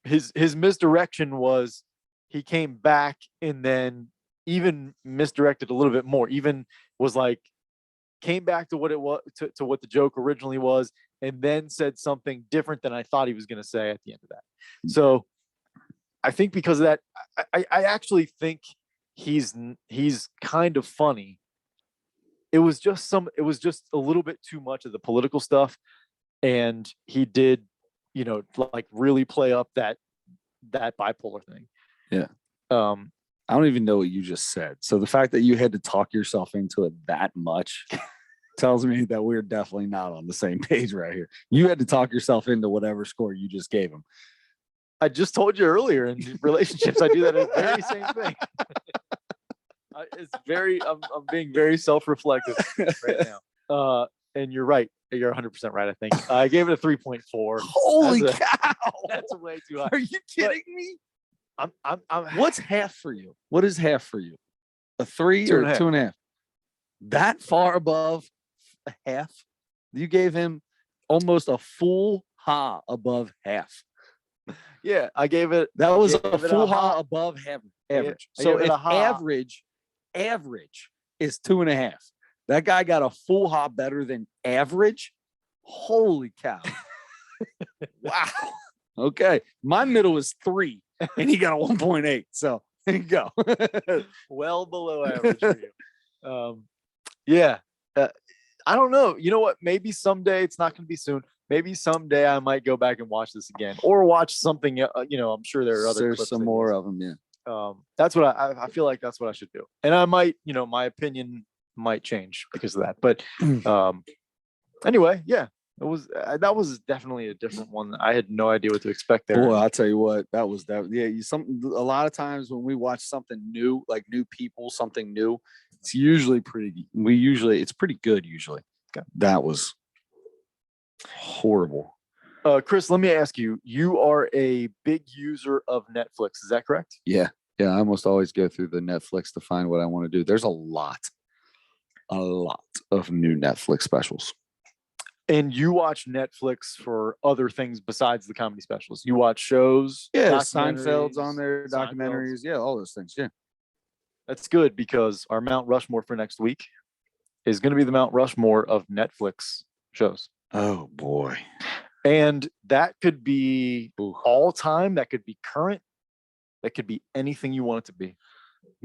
his misdirection was he came back and then even misdirected a little bit more. Even was like came back to what it was to what the joke originally was, and then said something different than I thought he was going to say at the end of that. So I think because of that, I actually think he's kind of funny. It was just a little bit too much of the political stuff, and he did, like really play up that bipolar thing. Yeah. I don't even know what you just said. So the fact that you had to talk yourself into it that much tells me that we're definitely not on the same page right here. You had to talk yourself into whatever score you just gave him. I just told you earlier in relationships, I do that very same thing. I'm being very self-reflective right now. And you're right. You're 100% right. I think I gave it a 3.4. Holy cow! That's way too high. Are you kidding me? I'm What's half for you? What is half for you? A 3 2 or and a half. 2.5? That far above a half? You gave him almost a full ha above half. Yeah, I gave it. That was a full ha above average. So if average is 2.5, that guy got a full ha better than average. Holy cow! Wow. Okay, my middle is 3, and he got a 1.8. So there you go. Well below average for you. Yeah. I don't know. You know what? Maybe someday, it's not going to be soon. Maybe someday I might go back and watch this again, or watch something. I'm sure there are other. There's some more of them. Yeah. That's what I feel like. That's what I should do, and I might. My opinion might change because of that. But anyway, yeah. That was definitely a different one. I had no idea what to expect there. Boy, I'll tell you what, that was that. Yeah, a lot of times when we watch something new, like new people, something new, it's pretty good usually. Okay. That was horrible. Chris, let me ask you. You are a big user of Netflix, is that correct? Yeah. I almost always go through the Netflix to find what I want to do. There's a lot of new Netflix specials. And you watch Netflix for other things besides the comedy specials. You watch shows. Yeah, Seinfeld's on there, documentaries. Yeah, all those things. Yeah. That's good because our Mount Rushmore for next week is going to be the Mount Rushmore of Netflix shows. Oh, boy. And that could be all time. That could be current. That could be anything you want it to be.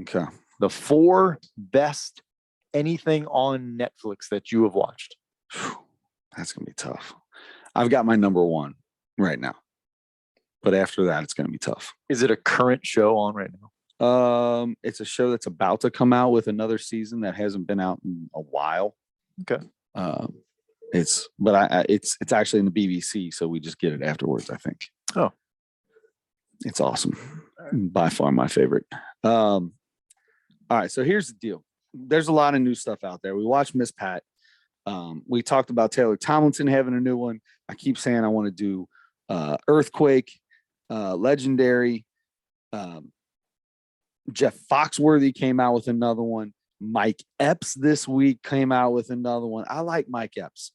Okay. The 4 best anything on Netflix that you have watched. That's going to be tough. I've got my number 1 right now. But after that, it's going to be tough. Is it a current show on right now? It's a show that's about to come out with another season that hasn't been out in a while. Okay. It's actually in the BBC, so we just get it afterwards, I think. Oh. It's awesome. By far my favorite. All right, so here's the deal. There's a lot of new stuff out there. We watched Miss Pat. We talked about Taylor Tomlinson having a new one. I keep saying I want to do Earthquake, Legendary. Jeff Foxworthy came out with another one. Mike Epps this week came out with another one. I like Mike Epps.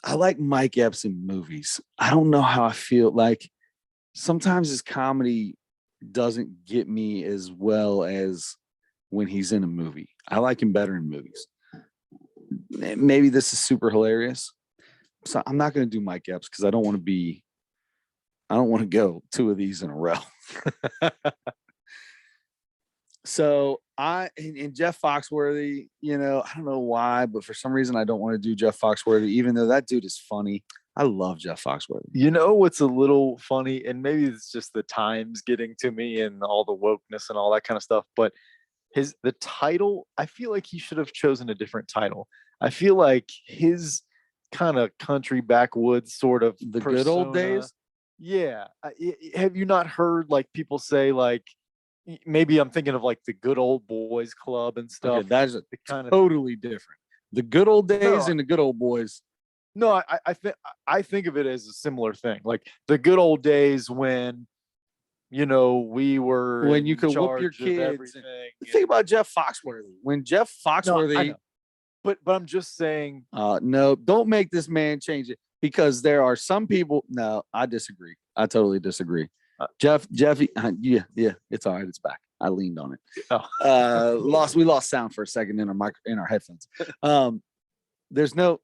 I like Mike Epps in movies. I don't know how I feel. Like sometimes his comedy doesn't get me as well as when he's in a movie. I like him better in movies. Maybe this is super hilarious. So I'm not going to do Mike Epps because I don't want to go 2 of these in a row. So and Jeff Foxworthy, I don't know why, but for some reason I don't want to do Jeff Foxworthy, even though that dude is funny. I love Jeff Foxworthy. You know what's a little funny, and maybe it's just the times getting to me and all the wokeness and all that kind of stuff, but the title, I feel like he should have chosen a different title. I feel like his kind of country backwoods sort of The good old days. Yeah. Have you not heard like people say like maybe I'm thinking of like the Good Old Boys Club and stuff. Okay, that's kind of totally different. The good old days No. and the good old boys. No, I think of it as a similar thing. Like the good old days when we were When you in could whoop your charge of kids. everything. Think about Jeff Foxworthy. When Jeff No, I Foxworthy, know. But I'm just saying. no, don't make this man change it, because there are some people. No, I disagree. I totally disagree. Jeffy, yeah, it's all right. It's back. I leaned on it. We lost sound for a second in our headphones. There's no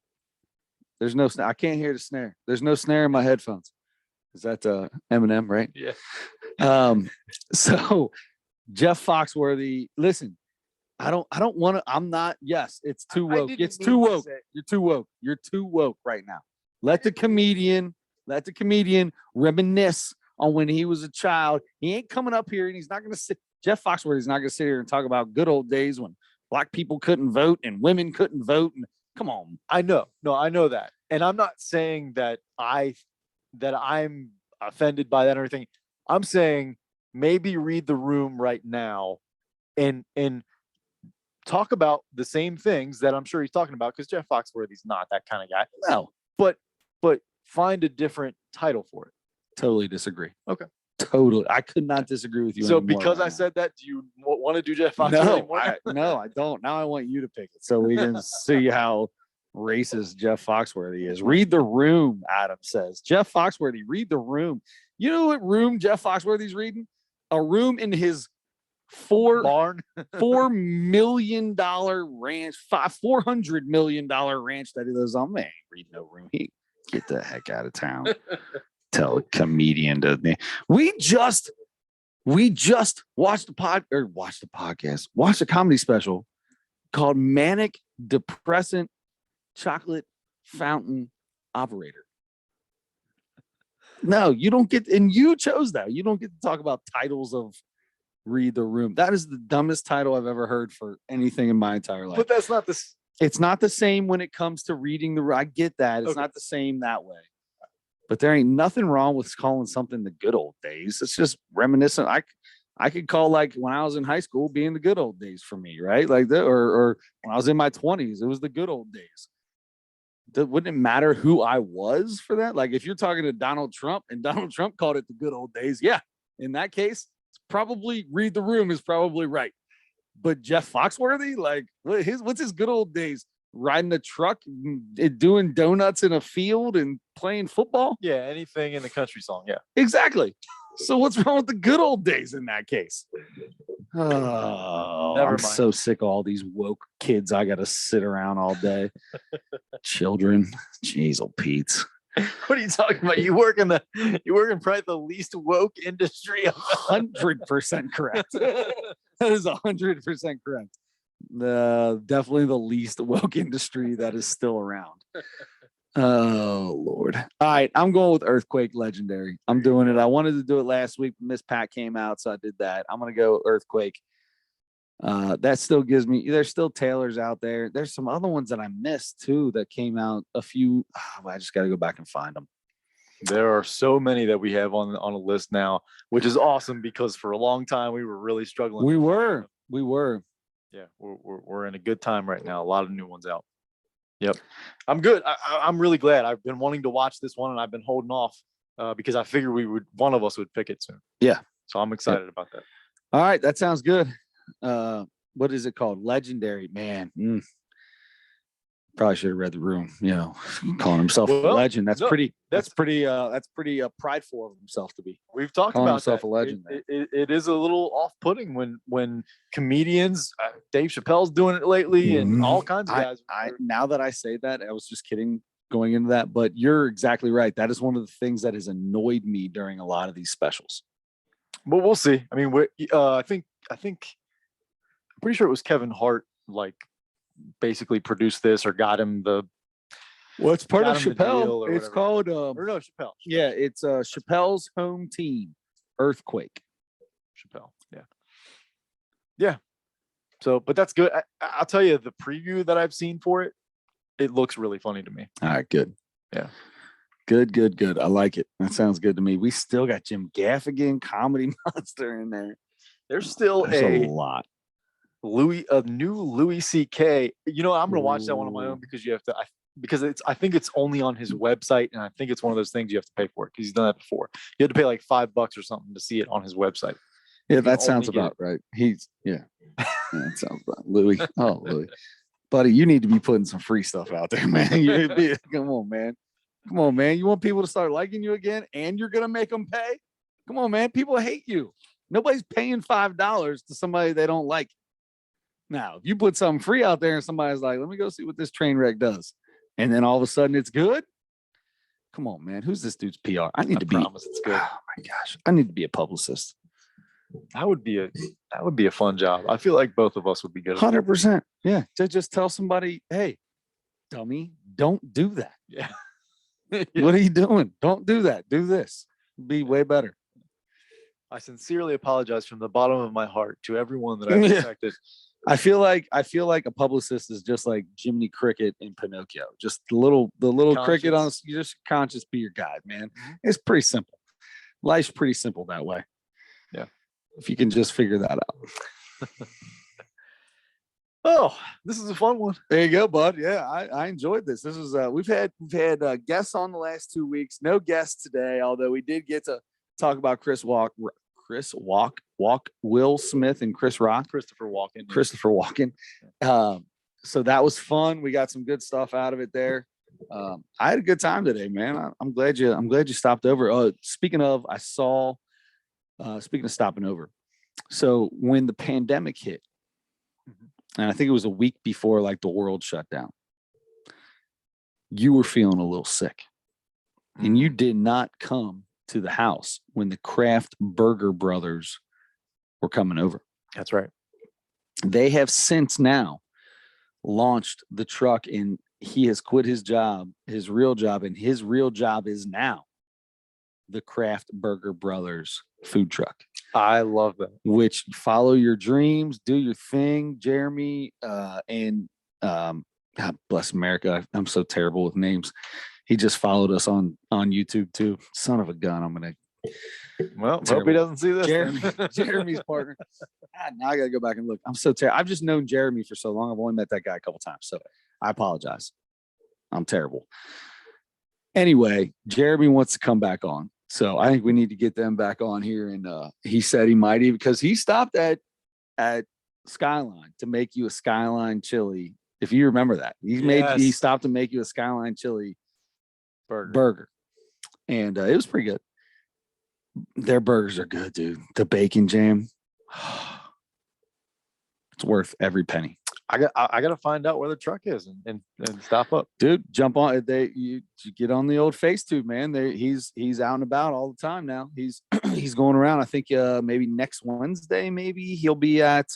snare. I can't hear the snare. There's no snare in my headphones. Is that Eminem, right? Yeah. So Jeff Foxworthy, listen, I don't want to. I'm not. Yes, it's too woke. It's too woke. You're too woke. You're too woke right now. Let the comedian reminisce on when he was a child. He ain't coming up here and he's not going to sit. Jeff Foxworthy's not going to sit here and talk about good old days when black people couldn't vote and women couldn't vote. And come on. I know. No, I know that. And I'm not saying that I'm offended by that or anything. I'm saying maybe read the room right now and talk about the same things that I'm sure he's talking about, because Jeff Foxworthy's not that kind of guy. No. But find a different title for it. Totally disagree. Okay. Totally. I could not disagree with you. So because I said that, do you want to do Jeff Foxworthy anymore? No, I don't. Now I want you to pick it so we can see how racist Jeff Foxworthy is. Read the room, Adam says. Jeff Foxworthy, read the room. You know what room Jeff Foxworthy's reading? A room in his barn. $4 million ranch, $400 million ranch that he lives on. Man, ain't reading no room. He get the heck out of town. Tell a comedian to me. We just watched the podcast, watched a comedy special called Manic Depressant Chocolate Fountain Operator. No, you don't get, and you chose that. You don't get to talk about titles of Read the Room. That is the dumbest title I've ever heard for anything in my entire life. But that's not this. It's not the same when it comes to reading the. I get that. It's not the same that way. But there ain't nothing wrong with calling something the good old days. It's just reminiscent. I could call like when I was in high school being the good old days for me, right? Like that, or when I was in my 20s, it was the good old days. Wouldn't it matter who I was for that? Like if you're talking to Donald Trump and Donald Trump called it the good old days, yeah. In that case, it's probably Read the Room is probably right. But Jeff Foxworthy, like what's his good old days? Riding a truck, doing donuts in a field and playing football? Yeah, anything in the country song. Yeah, exactly. So what's wrong with the good old days in that case? Oh, I'm so sick of all these woke kids. I got to sit around all day. Children, jeez, oh Pete's. What are you talking about? You work in probably the least woke industry. 100% correct. That is 100% correct. Definitely the least woke industry that is still around. Oh Lord. All right, I'm going with Earthquake Legendary. I'm doing it. I wanted to do it last week. Miss Pat came out, so I did that. I'm gonna go Earthquake. That still gives me, there's still Taylors out there. There's some other ones that I missed too that came out a few. I just got to go back and find them. There are so many that we have on a list now, which is awesome because for a long time we were really struggling. We were. Yeah, we're in a good time right now. A lot of new ones out. Yep, I'm good. I'm really glad. I've been wanting to watch this one, and I've been holding off because I figured one of us would pick it soon. Yeah, so I'm excited about that. All right, that sounds good. What is it called? Legendary, man. Probably should have read the room. Calling himself a legend. That's pretty prideful of himself to be. We've talked calling about himself that. A legend. It is a little off-putting when comedians, Dave Chappelle's doing it lately, and all kinds of guys. Now that I say that, I was just kidding going into that, but you're exactly right. That is one of the things that has annoyed me during a lot of these specials. But we'll see. I mean, I think pretty sure it was Kevin Hart, like basically produced this or got him the. Well, it's part of Got him the deal Chappelle. or It's whatever. called Or no, Chappelle. yeah, it's Chappelle's home team, Earthquake. Chappelle. Yeah. Yeah. So, but that's good. I'll tell you, the preview that I've seen for it, it looks really funny to me. All right, good. Yeah. Good. I like it. That sounds good to me. We still got Jim Gaffigan, Comedy Monster in there. There's still There's a lot. a new Louis C.K. You know, I'm gonna watch that one on my own because you have to. I think it's only on his website, and I think it's one of those things you have to pay for because he's done that before. You had to pay like $5 or something to see it on his website. Yeah, that sounds about right. Yeah, that sounds about Louis. Oh, Louis, buddy, you need to be putting some free stuff out there, man. Come on, man. You want people to start liking you again, and you're gonna make them pay? Come on, man. People hate you. Nobody's paying $5 to somebody they don't like. Now, if you put something free out there and somebody's like, let me go see what this train wreck does, and then all of a sudden it's good. Come on, man. Who's this dude's PR? I promise it's good. Oh my gosh. I need to be a publicist. That would be a fun job. I feel like both of us would be good. 100%. Yeah. To just tell somebody, hey, dummy, don't do that. Yeah. What are you doing? Don't do that. Do this. Be way better. I sincerely apologize from the bottom of my heart to everyone that I've affected. I feel like a publicist is just like Jiminy Cricket in Pinocchio. Just the little cricket on you, just conscious, be your guide, man. Mm-hmm. It's pretty simple. Life's pretty simple that way. Yeah. If you can just figure that out. Oh, this is a fun one. There you go, bud. Yeah, I enjoyed this. This is we've had guests on the last 2 weeks. No guests today, although we did get to talk about Will Smith and Christopher Walken. So that was fun. We got some good stuff out of it there. I had a good time today, man. I'm glad you stopped over. Speaking of stopping over. So when the pandemic hit, and I think it was a week before like the world shut down, you were feeling a little sick, and you did not come to the house when the Kraft Burger Brothers were coming over. That's right. They have since now launched the truck, and he has quit his real job, and his real job is now the Kraft Burger Brothers food truck. I love that. Which follow your dreams, do your thing, Jeremy, and God bless America. I'm so terrible with names. He just followed us on YouTube too. Son of a gun. I'm gonna. Well, hope he doesn't see this. Jeremy's partner. God, now I gotta go back and look. I'm so terrible. I've just known Jeremy for so long. I've only met that guy a couple times, so I apologize. I'm terrible. Anyway, Jeremy wants to come back on, so I think we need to get them back on here. And he said he might even, because he stopped at Skyline to make you a Skyline chili. If you remember that, he stopped to make you a Skyline chili burger, and it was pretty good. Their burgers are good, dude. The bacon jam, it's worth every penny. I got to find out where the truck is and stop up, dude. Jump on. You get on the old FaceTube, man. He's out and about all the time now. He's going around. I think maybe next Wednesday, maybe he'll be at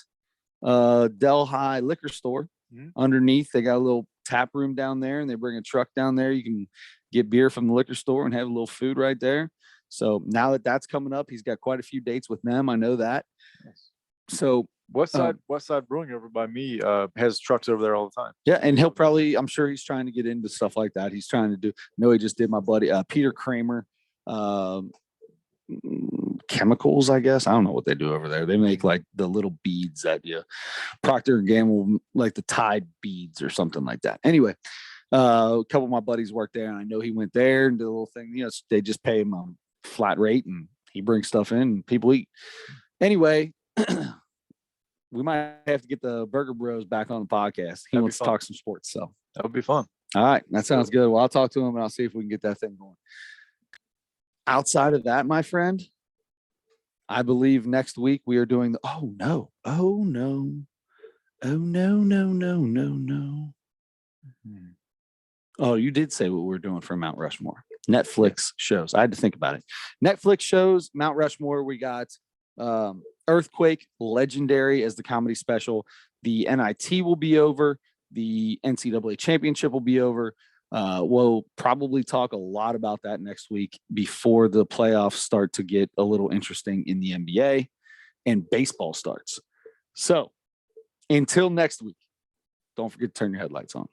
Delhi liquor store. Underneath, they got a little tap room down there, and they bring a truck down there. You can get beer from the liquor store and have a little food right there. So now that that's coming up, he's got quite a few dates with them. I know that. Yes. So West Side Brewing over by me has trucks over there all the time. Yeah, and I'm sure he's trying to get into stuff like that. He's trying to do. No, he just did my buddy Peter Kramer. Chemicals, I guess. I don't know what they do over there. They make like the little beads that Procter and Gamble, like the Tide beads or something like that. Anyway, a couple of my buddies work there, and I know he went there and did a little thing. They just pay him a flat rate, and he brings stuff in, and people eat. Anyway, we might have to get the Burger Bros back on the podcast. He wants to talk some sports, so that would be fun. All right, that sounds good. Well, I'll talk to him, and I'll see if we can get that thing going. Outside of that, my friend, I believe next week we are doing oh no. Oh, you did say what we're doing for Mount Rushmore. Netflix shows. I had to think about it. Netflix shows, Mount Rushmore. We got Earthquake, legendary as the comedy special. The NIT will be over. The NCAA championship will be over. We'll probably talk a lot about that next week before the playoffs start to get a little interesting in the NBA and baseball starts. So until next week, don't forget to turn your headlights on.